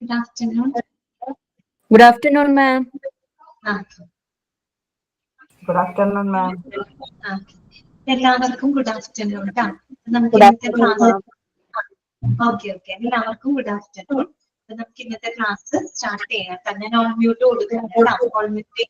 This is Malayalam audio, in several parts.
Good afternoon. Good afternoon, ma'am. Good afternoon, ma'am. എല്ലാവർക്കും ഗുഡ് ആഫ്റ്റർനൂൺ കേട്ടോ. നമുക്ക് Good ഇന്നത്തെ afternoon, ക്ലാസ് ma'am. ഓക്കെ എല്ലാവർക്കും ഗുഡ് ആഫ്റ്റർനൂൺ. അപ്പൊ നമുക്ക് ഇന്നത്തെ ക്ലാസ് സ്റ്റാർട്ട് ചെയ്യാം. തന്നെ ഓൺ മ്യൂട്ട് കൊടുക്കുന്നുണ്ട്. ഓൺ മ്യൂട്ട്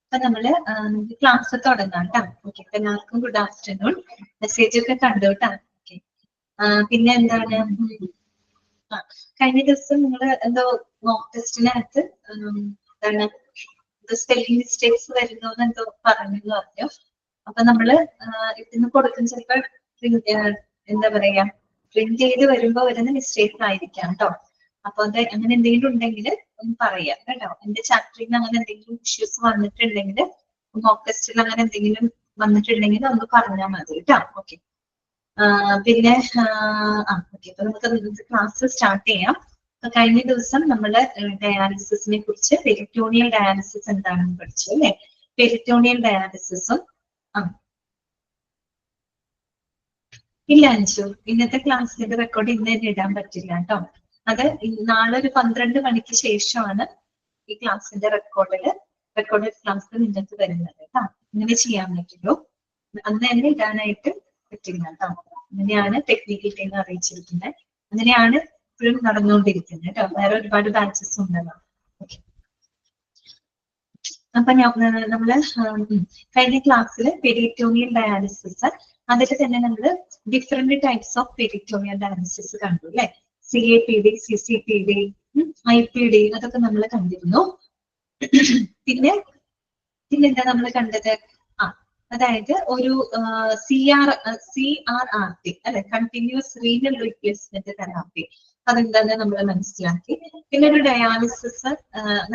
അപ്പൊ നമ്മള് ക്ലാസ് തുടങ്ങാം കേട്ടോ. ഓക്കെ, എല്ലാവർക്കും ഗുഡ് ആഫ്റ്റർനൂൺ. മെസ്സേജ് ഒക്കെ കണ്ടു കേട്ടോ. ഓക്കെ, പിന്നെ എന്താണ്, കഴിഞ്ഞ ദിവസം നിങ്ങള് എന്തോ മോക്ക് ടെസ്റ്റിനകത്ത് എന്താണ് സ്പെല്ലിംഗ് മിസ്റ്റേക്സ് വരുന്നു എന്തോ പറഞ്ഞു. അപ്പൊ നമ്മള് ഇതിന് കൊടുക്കുന്ന ചിലപ്പോ എന്താ പറയാ, പ്രിന്റ് ചെയ്ത് വരുമ്പോ വരുന്ന മിസ്റ്റേക്സ് ആയിരിക്കാം കേട്ടോ. അപ്പൊ അത് അങ്ങനെ എന്തെങ്കിലും ഉണ്ടെങ്കിൽ ഒന്ന് പറയാം കേട്ടോ. എന്റെ ചാപ്റ്ററിൽ നിന്ന് അങ്ങനെ എന്തെങ്കിലും ഇഷ്യൂസ് വന്നിട്ടുണ്ടെങ്കിൽ, മോക്ക് ടെസ്റ്റിൽ അങ്ങനെ എന്തെങ്കിലും വന്നിട്ടുണ്ടെങ്കിൽ ഒന്ന് പറഞ്ഞാൽ മതി കേട്ടോ. ഓക്കെ, പിന്നെ ഓക്കെ, അപ്പൊ നമുക്ക് ക്ലാസ് സ്റ്റാർട്ട് ചെയ്യാം. അപ്പൊ കഴിഞ്ഞ ദിവസം നമ്മള് ഡയാലിസിസിനെ കുറിച്ച്, പെരിറ്റോണിയൽ ഡയാലിസിസ് എന്താണെന്ന് പഠിച്ചു അല്ലെ. പെരിറ്റോണിയൽ ഡയാലിസിസും ഇല്ല അഞ്ചു, ഇന്നത്തെ ക്ലാസ്സിന്റെ റെക്കോർഡ് ഇന്ന് തന്നെ ഇടാൻ പറ്റില്ല കേട്ടോ. അത് നാളെ ഒരു 12 മണിക്ക് ശേഷമാണ് ഈ ക്ലാസ്സിന്റെ റെക്കോർഡ് ക്ലാസ് നിങ്ങൾക്ക് വരുന്നത് കേട്ടോ. ഇങ്ങനെ ചെയ്യാൻ പറ്റുള്ളൂ, അന്ന് തന്നെ ഇടാനായിട്ട് പറ്റില്ല കേട്ടോ. അങ്ങനെയാണ് ടെക്നിക്കൽ ടീം അറിയിച്ചിരിക്കുന്നത്. അങ്ങനെയാണ് ഇപ്പോഴും നടന്നുകൊണ്ടിരിക്കുന്നത് കേട്ടോ. വേറെ ഒരുപാട് ബാച്ചസ് ഉണ്ടല്ലോ. ഓക്കെ, അപ്പൊ നമ്മള് കഴിഞ്ഞ ക്ലാസ്സിൽ പെരിറ്റോണിയൽ ഡയാലിസിസ്, അതിൽ തന്നെ നമ്മള് different types of peritoneal dialysis കണ്ടു അല്ലെ. CAPD, CCPD, IPD അതൊക്കെ നമ്മൾ കണ്ടിരുന്നു. പിന്നെന്താ നമ്മൾ കണ്ടത്, അതായത് ഒരു CRRT അല്ലെ, കണ്ടിന്യൂസ് റീനൽ റീപ്ലേസ്മെന്റ് തെറാപ്പി, അതെന്താന്ന് നമ്മൾ മനസ്സിലാക്കി. പിന്നെ ഒരു ഡയാലിസിസ്,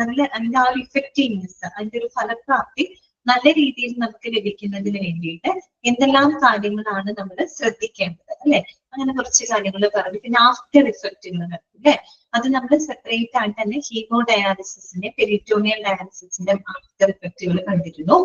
അതിന്റെ ആ ഒരു ഇഫക്റ്റീവ്നെസ്, അതിന്റെ ഒരു ഫലപ്രാപ്തി നല്ല രീതിയിൽ നമുക്ക് ലഭിക്കുന്നതിന് വേണ്ടിയിട്ട് എന്തെല്ലാം കാര്യങ്ങളാണ് നമ്മൾ ശ്രദ്ധിക്കേണ്ടത് അല്ലെ. അങ്ങനെ കുറച്ച് കാര്യങ്ങൾ പറഞ്ഞു. പിന്നെ ആഫ്റ്റർ ഇഫക്റ്റുകൾ അല്ലെ, അത് നമ്മൾ സെപ്പറേറ്റ് ആയിട്ട് തന്നെ ഹീമോ ഡയാലിസിസിന്റെ, പെരിറ്റോണിയൽ ഡയാലിസിസിന്റെ ആഫ്റ്റർ ഇഫക്റ്റുകൾ കണ്ടിരുന്നു.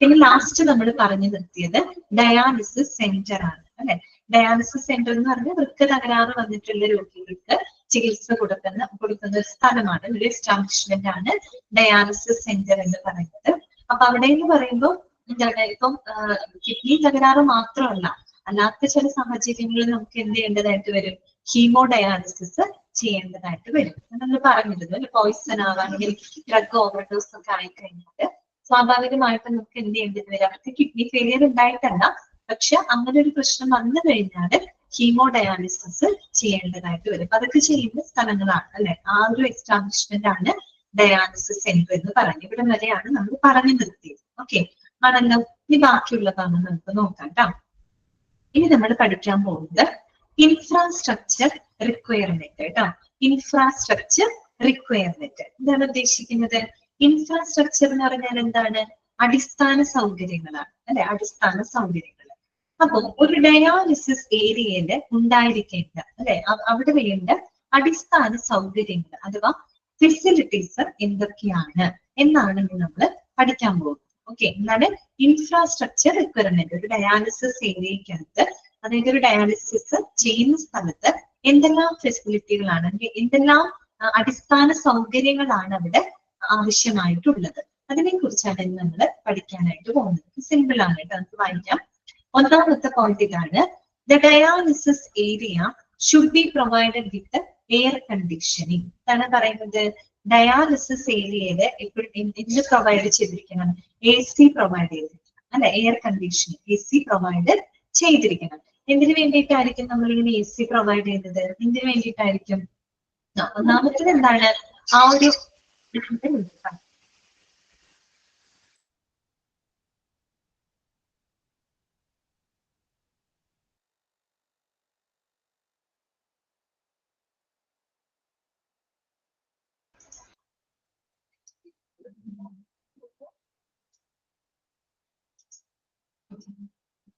പിന്നെ ലാസ്റ്റ് നമ്മൾ പറഞ്ഞു നിർത്തിയത് ഡയാലിസിസ് സെന്റർ ആണ് അല്ലെ. ഡയാലിസിസ് സെന്റർ എന്ന് പറഞ്ഞാൽ വൃക്ക തകരാറ് വന്നിട്ടുള്ള രോഗികൾക്ക് ചികിത്സ കൊടുക്കുന്ന ഒരു സ്ഥലമാണ്, ഒരു എസ്റ്റാബ്ലിഷ്മെന്റ് ആണ് ഡയാലിസിസ് സെന്റർ എന്ന് പറയുന്നത്. അപ്പൊ അവിടെ എന്ന് പറയുമ്പോൾ എന്താണ്, ഇപ്പം കിഡ്നി തകരാറ് മാത്രമല്ല, അല്ലാത്ത ചില സാഹചര്യങ്ങളിൽ നമുക്ക് എന്ത് ചെയ്യേണ്ടതായിട്ട് വരും, ഹീമോ ഡയാലിസിസ് ചെയ്യേണ്ടതായിട്ട് വരും. നമ്മൾ പറഞ്ഞിരുന്നു അല്ലെ. പോയിസൺ ആവാണെങ്കിൽ, ഡ്രഗ് ഓവർഡോസ് ഒക്കെ ആയിക്കഴിഞ്ഞാൽ സ്വാഭാവികമായിട്ടും നമുക്ക് എന്ത് ചെയ്യേണ്ടത് വരും, അവർക്ക് കിഡ്നി ഫെയിലിയർ ഉണ്ടായിട്ടല്ല, പക്ഷെ അങ്ങനെ ഒരു പ്രശ്നം വന്നു കഴിഞ്ഞാൽ ഹീമോ ഡയാലിസിസ് ചെയ്യേണ്ടതായിട്ട് വരും. അതൊക്കെ ചെയ്യുന്ന സ്ഥലങ്ങളാണ് അല്ലെ. ആ ഒരു എസ്റ്റാബ്ലിഷ്മെന്റ് ആണ് ഡയാലിസിസ് സെന്റർ എന്ന് പറഞ്ഞു. ഇവിടെ വരെയാണ് നമ്മൾ പറഞ്ഞു നിർത്തിയത്. ഓക്കെ ആണല്ലോ. ഇനി ബാക്കിയുള്ളതാണ് നമുക്ക് നോക്കാം കേട്ടോ. ഇനി നമ്മൾ പഠിക്കാൻ പോകുന്നത് ഇൻഫ്രാസ്ട്രക്ചർ റിക്വയർമെന്റ് കേട്ടോ. ഇൻഫ്രാസ്ട്രക്ചർ റിക്വയർമെന്റ് എന്താണ് ഉദ്ദേശിക്കുന്നത്? ഇൻഫ്രാസ്ട്രക്ചർ എന്ന് പറഞ്ഞാൽ എന്താണ്? അടിസ്ഥാന സൗകര്യങ്ങളാണ് അല്ലെ, അടിസ്ഥാന സൗകര്യങ്ങൾ. അപ്പൊ ഒരു ഡയാലിസിസ് ഏരിയയില് ഉണ്ടായിരിക്കേണ്ട അല്ലെ, അവിടെ വേണ്ട അടിസ്ഥാന സൗകര്യങ്ങൾ അഥവാ ഫെസിലിറ്റീസ് എന്തൊക്കെയാണ് എന്നാണ് നമ്മൾ പഠിക്കാൻ പോകുന്നത്. ഓക്കെ, എന്താണ് ഇൻഫ്രാസ്ട്രക്ചർ റിക്വയർമെന്റ്? ഒരു ഡയാലിസിസ് ഏരിയക്കകത്ത്, അതായത് ഒരു ഡയാലിസിസ് ചെയ്യുന്ന സ്ഥലത്ത് എന്തെല്ലാം ഫെസിലിറ്റികളാണ്, എന്തെല്ലാം അടിസ്ഥാന സൗകര്യങ്ങളാണ് അവിടെ ആവശ്യമായിട്ടുള്ളത്, അതിനെ കുറിച്ചാണ് നമ്മൾ പഠിക്കാനായിട്ട് പോകുന്നത്. സിമ്പിൾ ആണ് കേട്ടോ, നമുക്ക് വായിക്കാം. ഒന്നാമത്തെ പോയിന്റ് ഇതാണ്, the dialysis area should be provided with air conditioning. എന്താണ് പറയുന്നത്? ഡയാലിസിസ് ഏരിയയില് എപ്പോഴും എന്ത് പ്രൊവൈഡ് ചെയ്തിരിക്കണം? AC പ്രൊവൈഡ് ചെയ്തിരിക്കണം അല്ലെ, എയർ കണ്ടീഷനിങ് AC പ്രൊവൈഡ് ചെയ്തിരിക്കണം. എന്തിനു വേണ്ടിയിട്ടായിരിക്കും നമ്മൾ ഇങ്ങനെ AC പ്രൊവൈഡ് ചെയ്യുന്നത്? എന്തിനു വേണ്ടിയിട്ടായിരിക്കും? ഒന്നാമത്തത് എന്താണ്, ആ ഒരു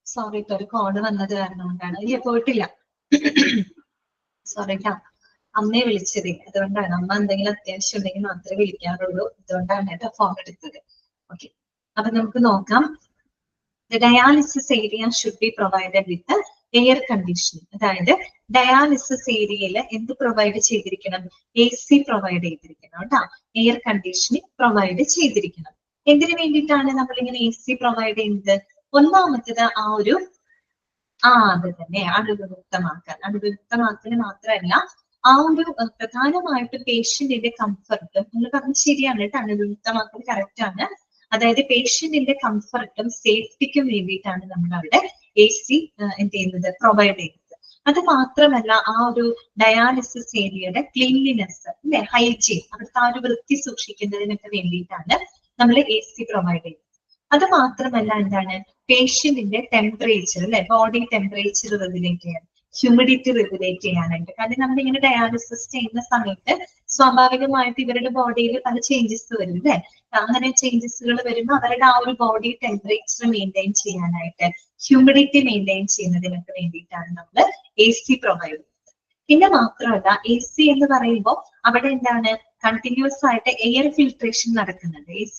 സോറി കേട്ടോ, ഒരു കോള് വന്നത് കാരണം കൊണ്ടാണ്. ഇല്ല, പോയിട്ടില്ല. സോറി കേട്ടോ, അമ്മയെ വിളിച്ചത്, അതുകൊണ്ടാണ്. അമ്മ എന്തെങ്കിലും അത്യാവശ്യം ഉണ്ടെങ്കിൽ മാത്രമേ വിളിക്കാറുള്ളൂ, അതുകൊണ്ടാണ് കേട്ടോ ഫോൺ എടുത്തത്. ഓക്കെ, അപ്പൊ നമുക്ക് നോക്കാം. The dialysis area should be provided with the air conditioning. അതായത് ഡയാലിസിസ് ഏരിയയിൽ എന്ത് പ്രൊവൈഡ് ചെയ്തിരിക്കണം? AC പ്രൊവൈഡ് ചെയ്തിരിക്കണം കേട്ടോ. എയർ കണ്ടീഷനിങ് പ്രൊവൈഡ് ചെയ്തിരിക്കണം. എന്തിനു വേണ്ടിയിട്ടാണ് നമ്മളിങ്ങനെ AC പ്രൊവൈഡ് ചെയ്യുന്നത്? ഒന്നാമത്തത് അത് തന്നെ, അണുവിമുക്തമാക്കാൻ. അണുവിമുക്തമാക്കൽ മാത്രമല്ല, ആ ഒരു പ്രധാനമായിട്ട് പേഷ്യന്റിന്റെ കംഫർട്ടും, നിങ്ങൾ പറഞ്ഞത് ശരിയാണ് കേട്ടോ, അണുവിമുക്തമാക്കൽ കറക്റ്റ് ആണ്. അതായത് പേഷ്യന്റിന്റെ കംഫർട്ടും സേഫ്റ്റിക്കും വേണ്ടിയിട്ടാണ് നമ്മൾ അവിടെ AC എന്ത് ചെയ്യുന്നത്, പ്രൊവൈഡ് ചെയ്യുന്നത്. അത് മാത്രമല്ല, ആ ഒരു ഡയാലിസിസ് ഏരിയയുടെ ക്ലീൻലിനെസ് അല്ലെ, ഹൈജീൻ, അവിടുത്തെ ആ ഒരു വൃത്തി സൂക്ഷിക്കുന്നതിനൊക്കെ വേണ്ടിയിട്ടാണ് നമ്മൾ AC പ്രൊവൈഡ് ചെയ്യുന്നത്. അത് മാത്രമല്ല, എന്താണ്, പേഷ്യന്റിന്റെ ടെമ്പറേച്ചർ അല്ലെ, ബോഡി ടെമ്പറേച്ചർ റെഗുലേറ്റ് ചെയ്യാൻ, ഹ്യൂമിഡിറ്റി റെഗുലേറ്റ് ചെയ്യാനായിട്ട്. കാരണം നമ്മളിങ്ങനെ ഡയാലിസിസ് ചെയ്യുന്ന സമയത്ത് സ്വാഭാവികമായിട്ട് ഇവരുടെ ബോഡിയിൽ പല ചേഞ്ചസ് വരും അല്ലെ. അങ്ങനെ ചേഞ്ചസുകൾ വരുമ്പോൾ അവരുടെ ആ ഒരു ബോഡി ടെമ്പറേച്ചർ മെയിൻറ്റെയിൻ ചെയ്യാനായിട്ട്, ഹ്യൂമിഡിറ്റി മെയിൻറ്റെയിൻ ചെയ്യുന്നതിനൊക്കെ വേണ്ടിയിട്ടാണ് നമ്മൾ AC പ്രൊവൈഡ് ചെയ്യുന്നത്. പിന്നെ മാത്രമല്ല, AC എന്ന് പറയുമ്പോൾ അവിടെ എന്താണ്, കണ്ടിന്യൂസ് ആയിട്ട് എയർ ഫിൽട്രേഷൻ നടക്കുന്നുണ്ട്. AC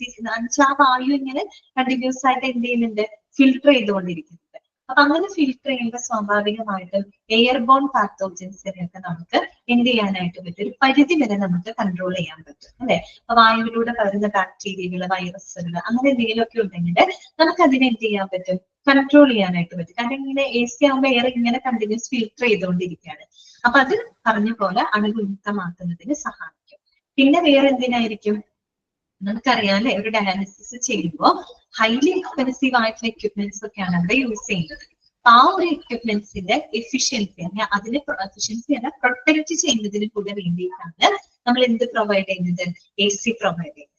ആ വായു ഇങ്ങനെ കണ്ടിന്യൂസ് ആയിട്ട് എന്ത് ചെയ്യുന്നുണ്ട്, ഫിൽട്ടർ ചെയ്തുകൊണ്ടിരിക്കുന്നുണ്ട്. അപ്പൊ അങ്ങനെ ഫിൽട്ടർ ചെയ്യുമ്പോൾ സ്വാഭാവികമായിട്ടും എയർബോൺ പാത്തോജൻസിനെയൊക്കെ നമുക്ക് എന്ത് ചെയ്യാനായിട്ട് പറ്റും, ഒരു പരിധി വരെ നമുക്ക് കൺട്രോൾ ചെയ്യാൻ പറ്റും അല്ലെ. അപ്പൊ വായുവിലൂടെ വരുന്ന ബാക്ടീരിയകൾ, വൈറസുകൾ, അങ്ങനെ എന്തെങ്കിലുമൊക്കെ ഉണ്ടെങ്കിൽ നമുക്ക് അതിനെ എന്ത് ചെയ്യാൻ പറ്റും, കൺട്രോൾ ചെയ്യാനായിട്ട് പറ്റും. കാരണം ഇങ്ങനെ AC ആകുമ്പോൾ എയർ ഇങ്ങനെ കണ്ടിന്യൂസ് ഫിൽട്ടർ ചെയ്തുകൊണ്ടിരിക്കുകയാണ്. അപ്പൊ അത് പറഞ്ഞ പോലെ അണുവിമുക്തമാക്കുന്നതിന് സഹായിക്കും. പിന്നെ വേറെ എന്തിനായിരിക്കും, നമുക്കറിയാം അല്ലെ, ഒരു ഡയാലിസിസ് ചെയ്യുമ്പോൾ ഹൈലി എക്സ്പെൻസീവ് ആയിട്ടുള്ള എക്യുപ്മെന്റ്സ് ഒക്കെയാണ് അവിടെ യൂസ് ചെയ്യുന്നത്. അപ്പൊ ആ ഒരു എക്യുപ്മെന്റ്സിന്റെ എഫിഷ്യൻസി അല്ല, പ്രൊട്ടക്ട് ചെയ്യുന്നതിന് കൂടെ വേണ്ടിയിട്ടാണ് നമ്മൾ എന്ത് പ്രൊവൈഡ് ചെയ്യുന്നത്, AC പ്രൊവൈഡ് ചെയ്യുന്നത്.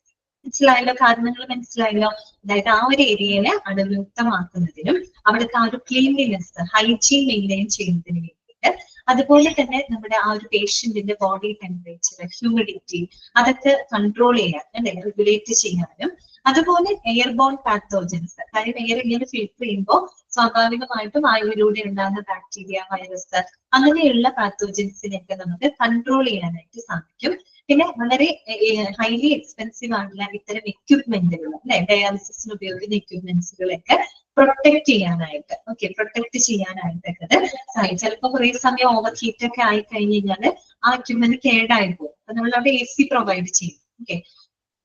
മനസ്സിലായല്ലോ, കാരണങ്ങൾ മനസ്സിലായല്ലോ. അതായത് ആ ഒരു ഏരിയയിലെ അണുവിമുക്തമാക്കുന്നതിനും അവിടുത്തെ ആ ഒരു ക്ലീൻലിനെസ്, ഹൈജീൻ മെയിൻറ്റെയിൻ ചെയ്യുന്നതിന് വേണ്ടിയിട്ട്, അതുപോലെ തന്നെ നമ്മുടെ ആ ഒരു പേഷ്യന്റിന്റെ ബോഡി ടെമ്പറേച്ചർ, ഹ്യൂമിഡിറ്റി, അതൊക്കെ കൺട്രോൾ ചെയ്യാൻ അല്ലെ, റെഗുലേറ്റ് ചെയ്യാനും, അതുപോലെ എയർബോൺ പാത്തോജൻസ്, കാര്യം എയർ ഇങ്ങനെ ഫിൽട്ടർ ചെയ്യുമ്പോൾ സ്വാഭാവികമായിട്ടും വായുവിലൂടെ ഉണ്ടാകുന്ന ബാക്ടീരിയ, വൈറസ്, അങ്ങനെയുള്ള പാത്തോജൻസിനെയൊക്കെ നമുക്ക് കൺട്രോൾ ചെയ്യാനായിട്ട് സാധിക്കും. പിന്നെ വളരെ ഹൈലി എക്സ്പെൻസീവ് ആയിട്ടുള്ള ഇത്തരം എക്യുപ്മെന്റുകൾ അല്ലെ, ഡയാലിസിസിന് ഉപയോഗിക്കുന്ന എക്യുപ്മെന്റ്സുകളൊക്കെ പ്രൊട്ടക്ട് ചെയ്യാനായിട്ട്, പ്രൊട്ടക്ട് ചെയ്യാനായിട്ടൊക്കെ ചിലപ്പോൾ കുറെ സമയം ഓവർ ഹീറ്റ് ഒക്കെ ആയി കഴിഞ്ഞ് കഴിഞ്ഞാൽ ആ എക്യുപ്മെന്റ് കേടായി പോകും. അപ്പൊ നമ്മൾ അവിടെ AC പ്രൊവൈഡ് ചെയ്യും.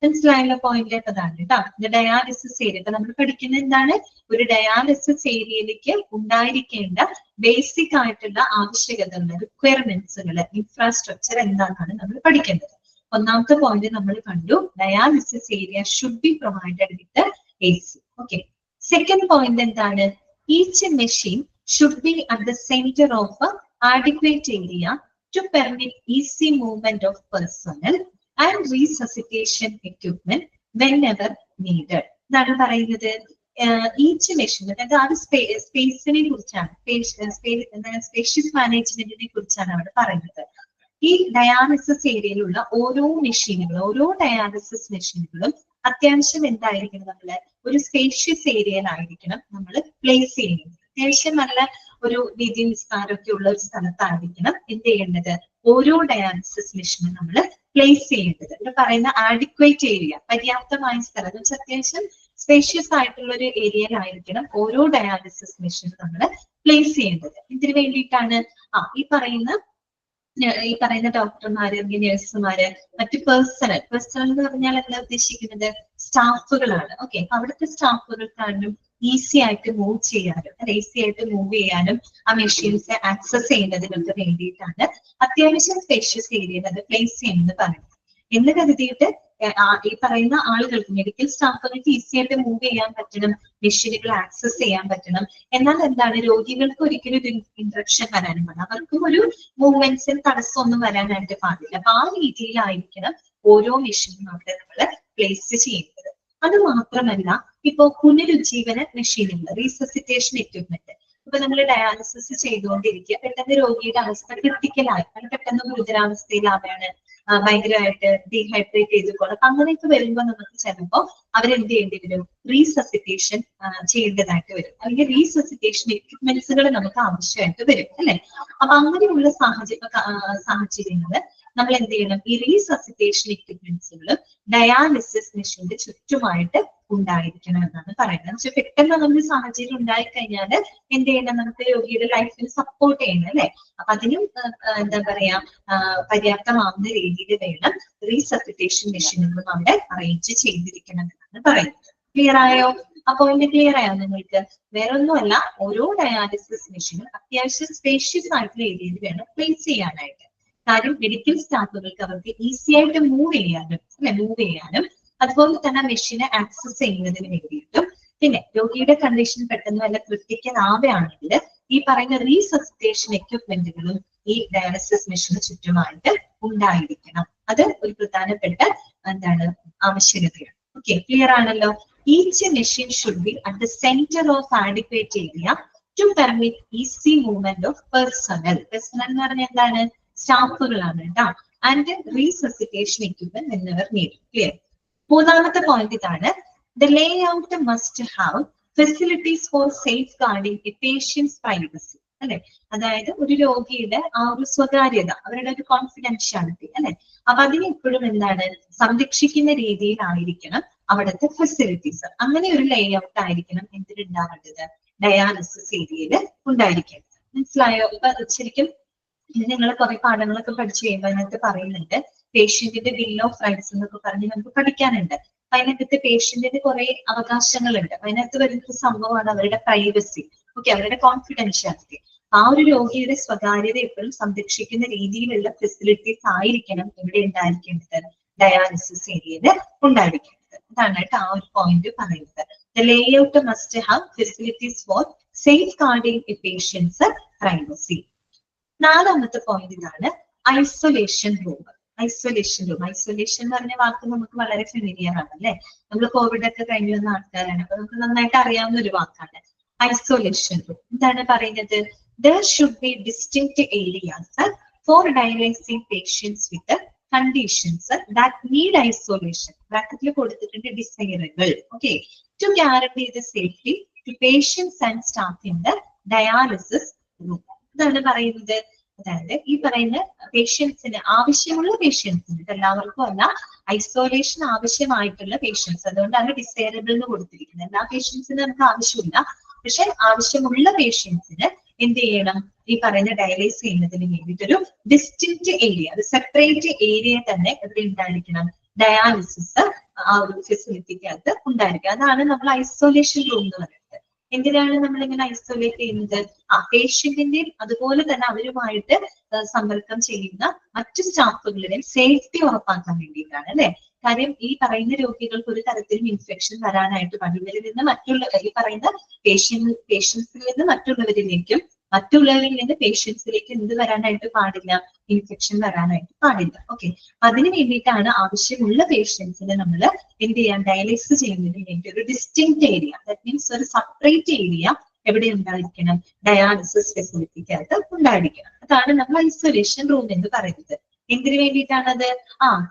മനസ്സിലായുള്ള പോയിന്റ് അതാണ് കേട്ടോ. ഡയാലിസിസ് ഏരിയ ഇപ്പൊ നമ്മൾ പഠിക്കുന്ന എന്താണ്, ഒരു ഡയാലിസിസ് ഏരിയയിലേക്ക് ഉണ്ടായിരിക്കേണ്ട ബേസിക് ആയിട്ടുള്ള ആവശ്യകതകൾ, റിക്വയർമെന്റ്സുകൾ, ഇൻഫ്രാസ്ട്രക്ചർ എന്താണെന്നാണ് നമ്മൾ പഠിക്കേണ്ടത്. ഒന്നാമത്തെ പോയിന്റ് നമ്മൾ കണ്ടു, dialysis area should be provided with AC. Second point എന്താണ്, each machine should be at the centre of adequate area to permit easy movement of personnel and resuscitation equipment whenever needed. ഇതാണ് പറയുന്നത്. ഈച്ച് മെഷീൻ, അതായത് ആ ഒരു സ്പേസിനെ കുറിച്ചാണ്, സ്പേഷ്യസ് മാനേജ്മെന്റിനെ കുറിച്ചാണ് അവിടെ പറയുന്നത്. ഈ ഡയാലിസിസ് ഏരിയയിലുള്ള ഓരോ മെഷീനുകളും, ഓരോ ഡയാലിസിസ് മെഷീനുകളും അത്യാവശ്യം എന്തായിരിക്കണം, നമ്മള് ഒരു സ്പേഷ്യസ് ഏരിയയിലായിരിക്കണം നമ്മൾ പ്ലേസ് ചെയ്യുന്നത്. അത്യാവശ്യം നല്ല ഒരു വീതി വിസ്താരമൊക്കെ ഉള്ള ഒരു സ്ഥലത്തായിരിക്കണം എന്ത് ചെയ്യേണ്ടത്, ഓരോ ഡയാലിസിസ് മെഷീനും നമ്മൾ പ്ലേസ് ചെയ്യേണ്ടത്. ഇവിടെ പറയുന്ന ആഡിക്വേറ്റ് ഏരിയ, പര്യാപ്തമായ സ്ഥലം എന്ന് വെച്ചാൽ അത്യാവശ്യം സ്പേഷ്യസ് ആയിട്ടുള്ള ഒരു ഏരിയയിലായിരിക്കണം ഓരോ ഡയാലിസിസ് മെഷീനും നമ്മൾ പ്ലേസ് ചെയ്യേണ്ടത്. ഇതിനു വേണ്ടിയിട്ടാണ് ഈ പറയുന്ന ഡോക്ടർമാര്, നഴ്സുമാര്, മറ്റു പേഴ്സണൽ എന്ന് പറഞ്ഞാൽ എന്താ ഉദ്ദേശിക്കുന്നത്, സ്റ്റാഫുകളാണ്. അവിടുത്തെ സ്റ്റാഫുകൾക്കാരും ഈസി ആയിട്ട് മൂവ് ചെയ്യാനും, ഈസി ആയിട്ട് മൂവ് ചെയ്യാനും ആ മെഷീൻസ് ആക്സസ് ചെയ്യുന്നതിനൊക്കെ വേണ്ടിയിട്ടാണ് അത്യാവശ്യം സ്പേഷ്യസ് ഏരിയയിൽ അത് പ്ലേസ് ചെയ്യുന്നത് പറയുന്നത്. എന്ന് കരുതിയിട്ട് ഈ പറയുന്ന ആളുകൾക്ക്, മെഡിക്കൽ സ്റ്റാഫുകൾക്ക് ഈസി ആയിട്ട് മൂവ് ചെയ്യാൻ പറ്റണം, മെഷീനുകൾ ആക്സസ് ചെയ്യാൻ പറ്റണം. എന്നാൽ എന്താണ്, രോഗികൾക്ക് ഒരിക്കലും ഒരു ഇൻട്രപ്ഷൻ വരാനും പാടില്ല, അവർക്കും ഒരു മൂവ്മെന്റ്സിന് തടസ്സമൊന്നും വരാനായിട്ട് പാടില്ല. അപ്പൊ ആ രീതിയിലായിരിക്കണം ഓരോ മെഷീനും അവിടെ നമ്മൾ പ്ലേസ് ചെയ്യുന്നത്. അത് മാത്രമല്ല, ഇപ്പോ പുനരുജ്ജീവന മെഷീനുകൾ, റീസസിറ്റേഷൻ എക്യുപ്മെന്റ്, ഇപ്പൊ നമ്മൾ ഡയാലിസിസ് ചെയ്തുകൊണ്ടിരിക്കുക, പെട്ടെന്ന് രോഗിയുടെ അവസ്ഥ ക്രിട്ടിക്കലായി, പെട്ടെന്ന് ഗുരുതരാവസ്ഥയിലാവുകയാണ്, ഭയങ്കരമായിട്ട് ഡീഹൈഡ്രേറ്റ് ചെയ്ത് പോകണം. അപ്പൊ അങ്ങനെയൊക്കെ വരുമ്പോൾ നമുക്ക് ചിലപ്പോൾ അവരെന്ത് ചെയ്യേണ്ടി വരും, റീസസിറ്റേഷൻ ചെയ്യേണ്ടതായിട്ട് വരും, അല്ലെങ്കിൽ റീസസിറ്റേഷൻ എക്യുപ്മെന്റ്സുകൾ നമുക്ക് ആവശ്യമായിട്ട് വരും അല്ലെ. അപ്പൊ അങ്ങനെയുള്ള സാഹചര്യങ്ങള് നമ്മൾ എന്ത് ചെയ്യണം, ഈ റീസസിറ്റേഷൻ എക്യുപ്മെന്റ്സുകളും ഡയാലിസിസ് മെഷീന്റെ ചുറ്റുമായിട്ട് ഉണ്ടായിരിക്കണം എന്നാണ് പറയുന്നത്. പക്ഷെ പെട്ടെന്ന് നമ്മുടെ സാഹചര്യം ഉണ്ടായിക്കഴിഞ്ഞാൽ എന്ത് ചെയ്യണം, നമുക്ക് രോഗിയുടെ ലൈഫിന് സപ്പോർട്ട് ചെയ്യണം അല്ലെ. അപ്പൊ അതിനും എന്താ പറയാ പര്യാപ്തമാവുന്ന രീതിയിൽ വേണം റീസസിറ്റേഷൻ മെഷീനുകളും അവിടെ അറേഞ്ച് ചെയ്തിരിക്കണം എന്നാണ് പറയുന്നത്. ക്ലിയർ ആയോ? അപ്പൊ അതിന്റെ ക്ലിയർ ആയോ നിങ്ങൾക്ക്? വേറെ ഒന്നുമല്ല, ഓരോ ഡയാലിസിസ് മെഷീനും അത്യാവശ്യം സ്പേഷ്യസ് ആയിട്ടുള്ള ഏരിയയിൽ വേണം പ്ലേസ് ചെയ്യാനായിട്ട്. കാര്യം മെഡിക്കൽ സ്റ്റാഫുകൾക്ക് അവർക്ക് ഈസി ആയിട്ട് മൂവ് ചെയ്യാനും അതുപോലെ തന്നെ മെഷീനെ ആക്സസ് ചെയ്യുന്നതിന് വേണ്ടിയിട്ടും, പിന്നെ രോഗിയുടെ കണ്ടീഷൻ പെട്ടെന്ന് വല്ല ക്രിട്ടിക്കൽ ആവുകയാണെങ്കിൽ ഈ പറയുന്ന റീസസിറ്റേഷൻ എക്യുപ്മെന്റുകളും ഈ ഡയാലിസിസ് മെഷീന് ചുറ്റുമായിട്ട് ഉണ്ടായിരിക്കണം. അത് ഒരു പ്രധാനപ്പെട്ട ആവശ്യകതയാണ്. ഓക്കെ, ക്ലിയർ ആണല്ലോ? Each machine should be at the centre of adequate area to permit easy movement of personnel. Personnel എന്ന് പറഞ്ഞാൽ എന്താണ്? സ്റ്റാഫുകളാണ് കേട്ടോ. ആൻഡ് റീസസിറ്റേഷൻ എക്യുപ്മെന്റ് എന്നിവർ നീഡ്. ക്ലിയർ? മൂന്നാമത്തെ പോയിന്റ് ഇതാണ്, the layout must have facilities for safeguarding a patients privacy അല്ലെ. അതായത് ഒരു രോഗിയുടെ ആ ഒരു സ്വകാര്യത, അവരുടെ ഒരു കോൺഫിഡൻഷ്യാലിറ്റി അല്ലെ, അപ്പൊ അതിനെ എപ്പോഴും സംരക്ഷിക്കുന്ന രീതിയിലായിരിക്കണം അവിടുത്തെ ഫെസിലിറ്റീസ്. അങ്ങനെ ഒരു ലേ ഔട്ട് ആയിരിക്കണം എന്തിനുണ്ടാവേണ്ടത്, ഡയാലിസിസ് ഏരിയയിൽ ഉണ്ടായിരിക്കേണ്ടത്. മനസ്സിലായോ? ഇപ്പൊ ശരിക്കും നിങ്ങൾ കുറെ പാഠങ്ങളൊക്കെ പഠിച്ചു കഴിയുമ്പോൾ അതിനകത്ത് പറയുന്നുണ്ട് പേഷ്യന്റിന്റെ ബിൽ ഓഫ് റൈറ്റ്സ് എന്നൊക്കെ പറഞ്ഞ് നമുക്ക് പഠിക്കാനുണ്ട്. അതിനകത്ത് പേഷ്യന്റിന് കുറെ അവകാശങ്ങളുണ്ട്. അതിനകത്ത് വരുന്ന സംഭവമാണ് അവരുടെ പ്രൈവസി, ഓക്കെ, അവരുടെ കോൺഫിഡൻഷ്യാലിറ്റി. ആ ഒരു രോഗിയുടെ സ്വകാര്യത എപ്പോഴും സംരക്ഷിക്കുന്ന രീതിയിലുള്ള ഫെസിലിറ്റീസ് ആയിരിക്കണം ഇവിടെ ഉണ്ടായിരിക്കേണ്ടത്, ഡയാലിസിസ് ഏരിയയിൽ ഉണ്ടായിരിക്കേണ്ടത്. അതാണ് കേട്ടോ ആ ഒരു പോയിന്റ് പറയുന്നത്. The layout must have facilities for safeguarding a patients privacy. നാലാമത്തെ പോയിന്റ് ഇതാണ്, ഐസൊലേഷൻ റൂം. ഐസൊലേഷൻ എന്ന് പറഞ്ഞ വാക്ക് നമുക്ക് വളരെ ഫെമിലിയർ ആണ് അല്ലെ. നമ്മൾ കോവിഡ് ഒക്കെ കഴിഞ്ഞു വന്ന ആൾക്കാരാണ്, അപ്പൊ നമുക്ക് നന്നായിട്ട് അറിയാവുന്ന ഒരു വാക്കാണ് ഐസൊലേഷൻ റൂം. എന്താണ് പറയുന്നത്? There should be distinct areas for dialyzing patients with conditions that need isolation. Bracket lo kodutittunde desirable. Okay, to guarantee the safety to patients and staff in the dialysis room. ഇതാണ് പറയുന്നത്. അതായത് ഈ പറയുന്ന പേഷ്യൻസിന്, ആവശ്യമുള്ള പേഷ്യൻസിന്, എല്ലാവർക്കും അല്ല, ഐസൊലേഷൻ ആവശ്യമായിട്ടുള്ള പേഷ്യൻസ്, അതുകൊണ്ടാണ് ഡിസൈറബിൾ എന്ന് കൊടുത്തിരിക്കുന്നത്. എല്ലാ പേഷ്യൻസിനും നമുക്ക് ആവശ്യമില്ല, പക്ഷെ ആവശ്യമുള്ള പേഷ്യൻസിന് എന്ത് ചെയ്യണം, ഈ പറയുന്ന ഡയലൈസ് ചെയ്യുന്നതിന് വേണ്ടിയിട്ടൊരു ഡിസ്റ്റിങ്ക്റ്റ് ഏരിയ, ഒരു സെപ്പറേറ്റ് ഏരിയ തന്നെ ഇവിടെ ഉണ്ടായിരിക്കണം, ഡയാലിസിസ് ആ ഒരു ഫെസിലിറ്റിക്കകത്ത് ഉണ്ടായിരിക്കുക. അതാണ് നമ്മൾ ഐസൊലേഷൻ റൂം എന്ന് പറയുന്നത്. എന്തിനാണ് നമ്മൾ ഇങ്ങനെ ഐസൊലേറ്റ് ചെയ്യുന്നത്? ആ പേഷ്യന്റിന്റെയും അതുപോലെ തന്നെ അവരുമായിട്ട് സമ്പർക്കം ചെയ്യുന്ന മറ്റു സ്റ്റാഫുകളുടെയും സേഫ്റ്റി ഉറപ്പാക്കാൻ വേണ്ടിയിട്ടാണ് അല്ലെ. കാര്യം ഈ പറയുന്ന രോഗികൾക്ക് ഒരു തരത്തിലും ഇൻഫെക്ഷൻ വരാനായിട്ട് പാടില്ല. ഇവരിൽ നിന്ന് ഈ പറയുന്ന പേഷ്യൻസിൽ നിന്ന് മറ്റുള്ളവരിലേക്കും, മറ്റുള്ളവരിൽ നിന്ന് പേഷ്യൻസിലേക്ക് എന്ത് വരാനായിട്ട് പാടില്ല, ഇൻഫെക്ഷൻ വരാനായിട്ട് പാടില്ല. ഓക്കെ, അതിന് വേണ്ടിയിട്ടാണ് ആവശ്യമുള്ള പേഷ്യൻസിനെ നമ്മൾ എന്ത് ചെയ്യാൻ, ഡയാലിസിസ് ചെയ്യുന്നതിന് വേണ്ടി ഒരു ഡിസ്റ്റിങ്ക്റ്റ് ഏരിയ, ദാറ്റ് മീൻസ് ഒരു സെപ്പറേറ്റ് ഏരിയ എവിടെ ഉണ്ടായിരിക്കണം, ഡയാലിസിസ് ഫെസിലിറ്റിക്കകത്ത് ഉണ്ടായിരിക്കണം. അതാണ് നമ്മൾ ഐസൊലേഷൻ റൂം എന്ന് പറയുന്നത്. എന്തിനു വേണ്ടിയിട്ടാണത്?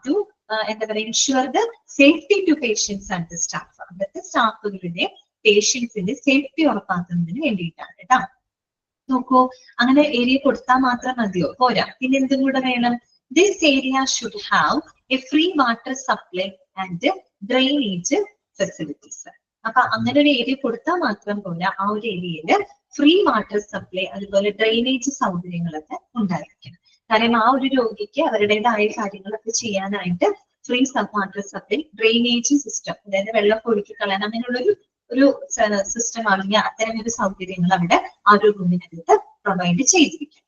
ടു എന്താ പറയുക, ensure the safety to patients and the staff. അവിടുത്തെ സ്റ്റാഫുകളുടെ പേഷ്യൻസിന്റെ സേഫ്റ്റി ഉറപ്പാക്കുന്നതിന് വേണ്ടിയിട്ടാണ് കേട്ടോ. നോക്കൂ, അങ്ങനെ ഏരിയ കൊടുത്താൽ മാത്രം മതിയോ? പോരാ, പിന്നെ എന്തും കൂടെ വേണം. This area should have A free water supply and drainage facilities. അപ്പൊ അങ്ങനെ ഒരു ഏരിയ കൊടുത്താൽ മാത്രം പോരാ, ആ ഒരു ഏരിയയില് ഫ്രീ വാട്ടർ സപ്ലൈ അതുപോലെ ഡ്രെയിനേജ് സൗകര്യങ്ങളൊക്കെ ഉണ്ടായിരിക്കണം. കാരണം ആ ഒരു രോഗിക്ക് അവരുടേതായ കാര്യങ്ങളൊക്കെ ചെയ്യാനായിട്ട് free water supply, drainage system, അതായത് വെള്ളം ഒഴുക്കി കളയാൻ അങ്ങനെയുള്ളൊരു സിസ്റ്റം ആണെങ്കിൽ അത്തരം ഒരു സൗകര്യങ്ങൾ അവിടെ ആ ഒരു റൂമിനകത്ത് പ്രൊവൈഡ് ചെയ്തിരിക്കും.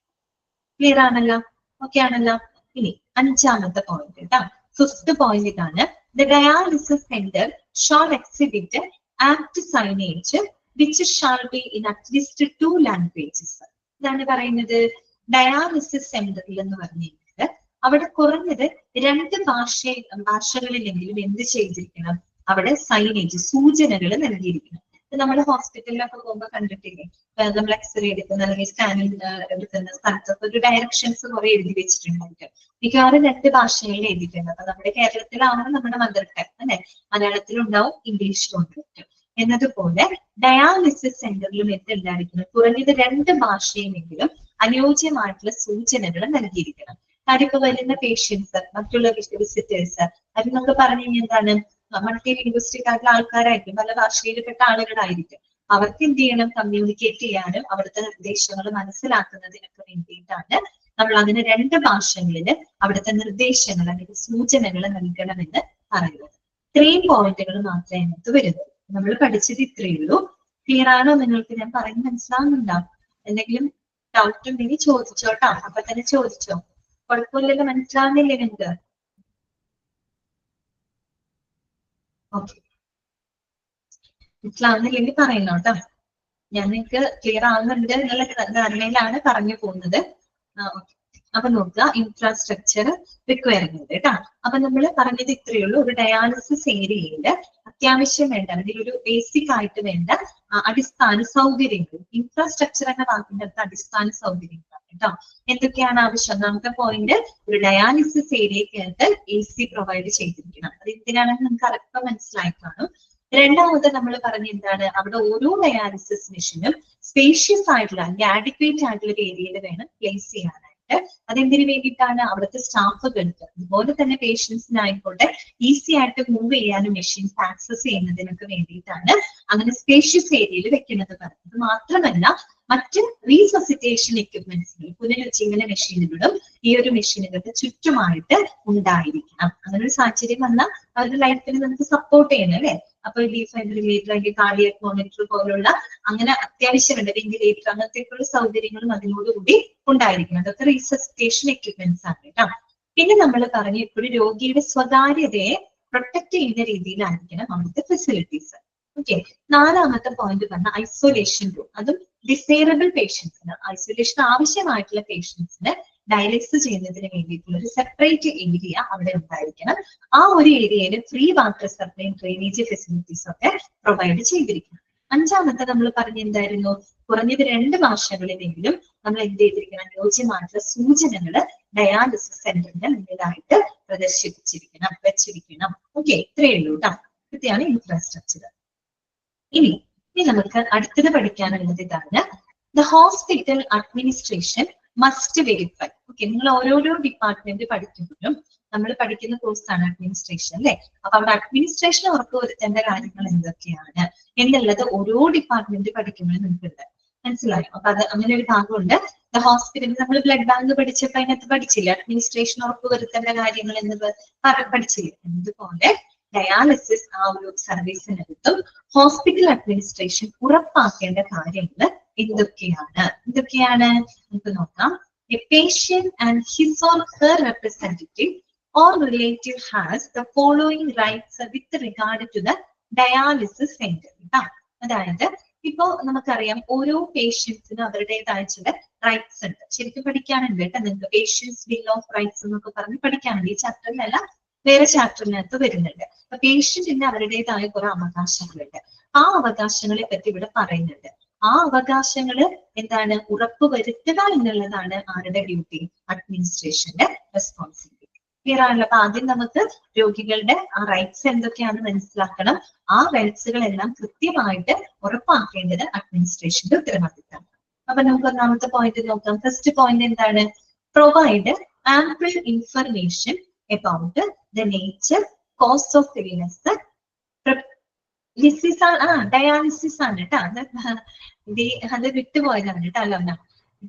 ക്ലിയർ ആണല്ലോ? ഓക്കെ ആണല്ലോ? ഇനി അഞ്ചാമത്തെ പോയിന്റ് കേട്ടോ, ഫിഫ്ത്ത് പോയിന്റ് ഇതാണ്, the dialysis centre shall exhibit act signage which shall be in at least 2 languages. ഇതാണ് പറയുന്നത്. ഡയാലിസിസ് സെന്ററിൽ എന്ന് പറഞ്ഞിട്ട് അവിടെ കുറഞ്ഞത് 2 ഭാഷകളിലെങ്കിലും എന്ത് ചെയ്തിരിക്കണം, അവിടെ സൈനേജ്, സൂചനകൾ നൽകിയിരിക്കണം. നമ്മൾ ഹോസ്പിറ്റലിലൊക്കെ പോകുമ്പോൾ കണ്ടിട്ടില്ലേ, നമ്മൾ എക്സ്റേ എടുക്കുന്ന അല്ലെങ്കിൽ സ്കാനിങ് എടുക്കുന്ന സ്ഥലത്തൊക്കെ ഒരു ഡയറക്ഷൻസ് കുറെ എഴുതി വെച്ചിട്ടുണ്ടായിട്ട് മിക്കവാറും 2 ഭാഷകളിൽ എഴുതിയിട്ടുണ്ട്. അപ്പൊ നമ്മുടെ കേരളത്തിലാണ് നമ്മുടെ മദർ ടങ് അല്ലെ, മലയാളത്തിലുണ്ടാവും ഇംഗ്ലീഷിലും ഉണ്ടാവും. എന്നതുപോലെ ഡയാലിസിസ് സെന്ററിലും എന്തുണ്ടായിരിക്കണം, കുറഞ്ഞത് 2 ഭാഷയിലെങ്കിലും അനുയോജ്യമായിട്ടുള്ള സൂചനകൾ നൽകിയിരിക്കണം. കാര്യം ഇപ്പൊ വരുന്ന പേഷ്യൻസ്, മറ്റുള്ള വിസിറ്റേഴ്സ് അത് നമുക്ക് പറഞ്ഞു കഴിഞ്ഞാൽ എന്താണ്, മൾട്ടി ലിംഗ്വിസ്റ്റിക് ആയിട്ടുള്ള ആൾക്കാരായിരിക്കും, പല ഭാഷയിൽപ്പെട്ട ആളുകളായിരിക്കും. അവർക്ക് എന്ത് ചെയ്യണം, കമ്മ്യൂണിക്കേറ്റ് ചെയ്യാനും അവിടുത്തെ നിർദ്ദേശങ്ങൾ മനസ്സിലാക്കുന്നതിനൊക്കെ വേണ്ടിയിട്ടാണ് നമ്മൾ അങ്ങനെ 2 ഭാഷകളില് അവിടുത്തെ നിർദ്ദേശങ്ങൾ അല്ലെങ്കിൽ സൂചനകൾ നൽകണമെന്ന് പറയുന്നത്. ഇത്രയും പോയിന്റുകൾ മാത്രമേ അതിനകത്ത് വരുന്നു. നമ്മൾ പഠിച്ചത് ഇത്രയേ ഉള്ളൂ. ക്ലിയർ ആണോ നിങ്ങൾക്ക്? ഞാൻ പറയുന്നത് മനസ്സിലാവുന്നുണ്ടോ? എന്തെങ്കിലും ഡൗട്ട് ഉണ്ടെങ്കിൽ ചോദിച്ചോട്ടോ, അപ്പൊ തന്നെ ചോദിച്ചോ, കുഴപ്പമില്ലല്ലോ, മനസ്സിലാവുന്നില്ലേ നിങ്ങൾക്ക്? ഓക്കെ, മനസ്സിലാവുന്നില്ലെങ്കിൽ പറയുന്നു കേട്ടോ. ഞാൻ നിങ്ങൾക്ക് ക്ലിയർ ആവുന്നുണ്ട് എന്നുള്ള ധാരണയിലാണ് പറഞ്ഞു പോകുന്നത്. ഓക്കെ, അപ്പൊ നോക്കുക, ഇൻഫ്രാസ്ട്രക്ചർ റിക്വയർമെന്റ് കേട്ടോ. അപ്പൊ നമ്മൾ പറഞ്ഞത് ഇത്രയേ ഉള്ളൂ. ഒരു ഡയാലിസിസ് ഏരിയയിൽ അത്യാവശ്യം വേണ്ട അല്ലെങ്കിൽ ഒരു ബേസിക് ആയിട്ട് വേണ്ട അടിസ്ഥാന സൗകര്യങ്ങൾ, ഇൻഫ്രാസ്ട്രക്ചർ എന്ന വാക്കിന്റെ അടുത്ത് അടിസ്ഥാന സൗകര്യങ്ങളാണ് കേട്ടോ. എന്തൊക്കെയാണ് ആവശ്യം? ഒന്നാമത്തെ പോയിന്റ്, ഒരു ഡയാലിസിസ് ഏരിയക്കകത്ത് AC പ്രൊവൈഡ് ചെയ്തിരിക്കണം. അത് എന്തിനാണെന്ന് നമുക്ക് അല്പം മനസ്സിലായി കാണും. രണ്ടാമത് നമ്മൾ പറഞ്ഞ എന്താണ്, അവിടെ ഓരോ ഡയാലിസിസ് മെഷീനും സ്പേഷ്യസ് ആയിട്ടുള്ള അല്ലെങ്കിൽ ആഡിക്വേറ്റ് ആയിട്ടുള്ള ഒരു ഏരിയയിൽ വേണം പ്ലേസ് ചെയ്യാനായിട്ട്. അതെന്തിനു വേണ്ടിയിട്ടാണ്? അവിടുത്തെ സ്റ്റാഫുകൾക്ക് അതുപോലെ തന്നെ പേഷ്യൻസിനായിക്കോട്ടെ ഈസി ആയിട്ട് മൂവ് ചെയ്യാനും മെഷീൻസ് ആക്സസ് ചെയ്യുന്നതിനൊക്കെ വേണ്ടിയിട്ടാണ് അങ്ങനെ സ്പേഷ്യസ് ഏരിയയിൽ വെക്കുന്നത് പറഞ്ഞത്. മാത്രമല്ല മറ്റ് റീസസിറ്റേഷൻ എക്യുപ്മെന്റ്സുകൾ, പുനരുജ്ജീവന മെഷീനുകളും ഈ ഒരു മെഷീനുകളുടെ ചുറ്റുമായിട്ട് ഉണ്ടായിരിക്കണം. അങ്ങനെ ഒരു സാഹചര്യം വന്നാൽ അവരുടെ ലൈഫിന് നമുക്ക് സപ്പോർട്ട് ചെയ്യണം അല്ലെ. അപ്പൊ ഡീഫൈബ്രിലേറ്റർ അല്ലെങ്കിൽ കാർഡിയക് മോണിറ്റർ പോലുള്ള അങ്ങനെ അത്യാവശ്യമുണ്ട്, വെന്റിലേറ്റർ അങ്ങനത്തെയൊക്കെയുള്ള സൗകര്യങ്ങളും അതിനോടുകൂടി ഉണ്ടായിരിക്കണം. അതൊക്കെ റീസസിറ്റേഷൻ എക്യുപ്മെന്റ്സ് ആണ് കേട്ടോ. പിന്നെ നമ്മൾ പറഞ്ഞു ഇപ്പോഴും രോഗിയുടെ സ്വകാര്യതയെ പ്രൊട്ടക്ട് ചെയ്യുന്ന രീതിയിലായിരിക്കണം അവിടുത്തെ ഫെസിലിറ്റീസ്. ഓക്കെ, നാലാമത്തെ പോയിന്റ് പറഞ്ഞ ഐസൊലേഷൻ റൂം. അതും ഡിസേബിൾ പേഷ്യൻസിന്, ഐസൊലേഷൻ ആവശ്യമായിട്ടുള്ള പേഷ്യൻസിന് ഡയാലിസിസ് ചെയ്യുന്നതിന് വേണ്ടിയിട്ടുള്ള ഒരു സെപ്പറേറ്റ് ഏരിയ അവിടെ ഉണ്ടായിരിക്കണം. ആ ഒരു ഏരിയയിൽ free water supply, drainage facilities ഒക്കെ പ്രൊവൈഡ് ചെയ്തിരിക്കണം. അഞ്ചാമത്തെ നമ്മൾ പറഞ്ഞ എന്തായിരുന്നു, കുറഞ്ഞത് 2 ഭാഷകളിലെങ്കിലും നമ്മൾ എന്ത് ചെയ്തിരിക്കണം, അനുയോജ്യമായിട്ടുള്ള സൂചനകൾ ഡയാലിസിസ് സെന്ററിന്റെ മുന്നിലായിട്ട് പ്രദർശിപ്പിച്ചിരിക്കണം, വെച്ചിരിക്കണം. ഓക്കെ, ഇത്രയേ ഉള്ളൂ കേട്ടോ. ഇതാണ് ഇൻഫ്രാസ്ട്രക്ചർ. ഇനി നമുക്ക് അടുത്തത് പഠിക്കാനുള്ളത് ഇതാണ്, the hospital administration must verify. Okay, നിങ്ങൾ ഓരോരോ ഡിപ്പാർട്ട്മെന്റ് പഠിക്കുമ്പോഴും നമ്മൾ പഠിക്കുന്ന കോഴ്സാണ് അഡ്മിനിസ്ട്രേഷൻ അല്ലെ. അപ്പൊ അവിടെ അഡ്മിനിസ്ട്രേഷൻ ഉറപ്പുവരുത്തേണ്ട കാര്യങ്ങൾ എന്തൊക്കെയാണ് എന്നുള്ളത് ഓരോ ഡിപ്പാർട്ട്മെന്റ് പഠിക്കുമ്പോഴും നിങ്ങൾക്കുണ്ട്. മനസ്സിലായോ? അപ്പൊ അത് അങ്ങനെ ഒരു ഭാഗമുണ്ട്. ദ ഹോസ്പിറ്റലിൽ നമ്മൾ ബ്ലഡ് ബാങ്ക് പഠിച്ചപ്പോ അതിനകത്ത് പഠിച്ചില്ല അഡ്മിനിസ്ട്രേഷൻ ഉറപ്പുവരുത്തേണ്ട കാര്യങ്ങൾ എന്നത് പഠിച്ചില്ല. എന്നതുപോലെ ഡയാലിസിസ് ആ ഒരു സർവീസിനകത്തും ഹോസ്പിറ്റൽ അഡ്മിനിസ്ട്രേഷൻ ഉറപ്പാക്കേണ്ട കാര്യങ്ങൾ എന്തൊക്കെയാണ് നമുക്ക് നോക്കാം. A patient and his or her representative or relative has the following rights with regard to the dialysis center. അതായത് ഇപ്പോ നമുക്കറിയാം ഓരോ പേഷ്യൻസിനും അവരുടേതായ ചില റൈറ്റ്സ് ഉണ്ട്. ശരിക്കും പഠിക്കാനുണ്ട് കേട്ടോ നിങ്ങൾക്ക്. പേഷ്യൻസ് ബിൽ ഓഫ് റൈറ്റ്സ് എന്നൊക്കെ പറഞ്ഞ് പഠിക്കാനുണ്ട്. ഈ ചാപ്റ്ററിലല്ല, വേറെ ചാപ്റ്ററിനകത്ത് വരുന്നുണ്ട്. അപ്പൊ പേഷ്യന്റിന് അവരുടേതായ കുറെ അവകാശങ്ങളുണ്ട്. ആ അവകാശങ്ങളെ പറ്റി ഇവിടെ പറയുന്നുണ്ട്. ആ അവകാശങ്ങള് എന്താണ്, ഉറപ്പുവരുത്തുക എന്നുള്ളതാണ് ആരുടെ ഡ്യൂട്ടി? അഡ്മിനിസ്ട്രേഷന്റെ റെസ്പോൺസിബിലിറ്റി. ക്ലിയർ ആണല്ലോ? അപ്പൊ ആദ്യം നമുക്ക് രോഗികളുടെ ആ റൈറ്റ്സ് എന്തൊക്കെയാണെന്ന് മനസ്സിലാക്കണം. ആ റൈറ്റ്സുകളെല്ലാം കൃത്യമായിട്ട് ഉറപ്പാക്കേണ്ടത് അഡ്മിനിസ്ട്രേഷന്റെ ഉത്തരവാദിത്തമാണ്. അപ്പൊ നമുക്ക് ഒന്നാമത്തെ പോയിന്റ് നോക്കാം. ഫസ്റ്റ് പോയിന്റ് എന്താണ്? Provide ample information about the nature, cause of illness. This is dialysis ആണ് കേട്ടോ. അത് വിട്ടുപോയതാണ് കേട്ടോ. അല്ല,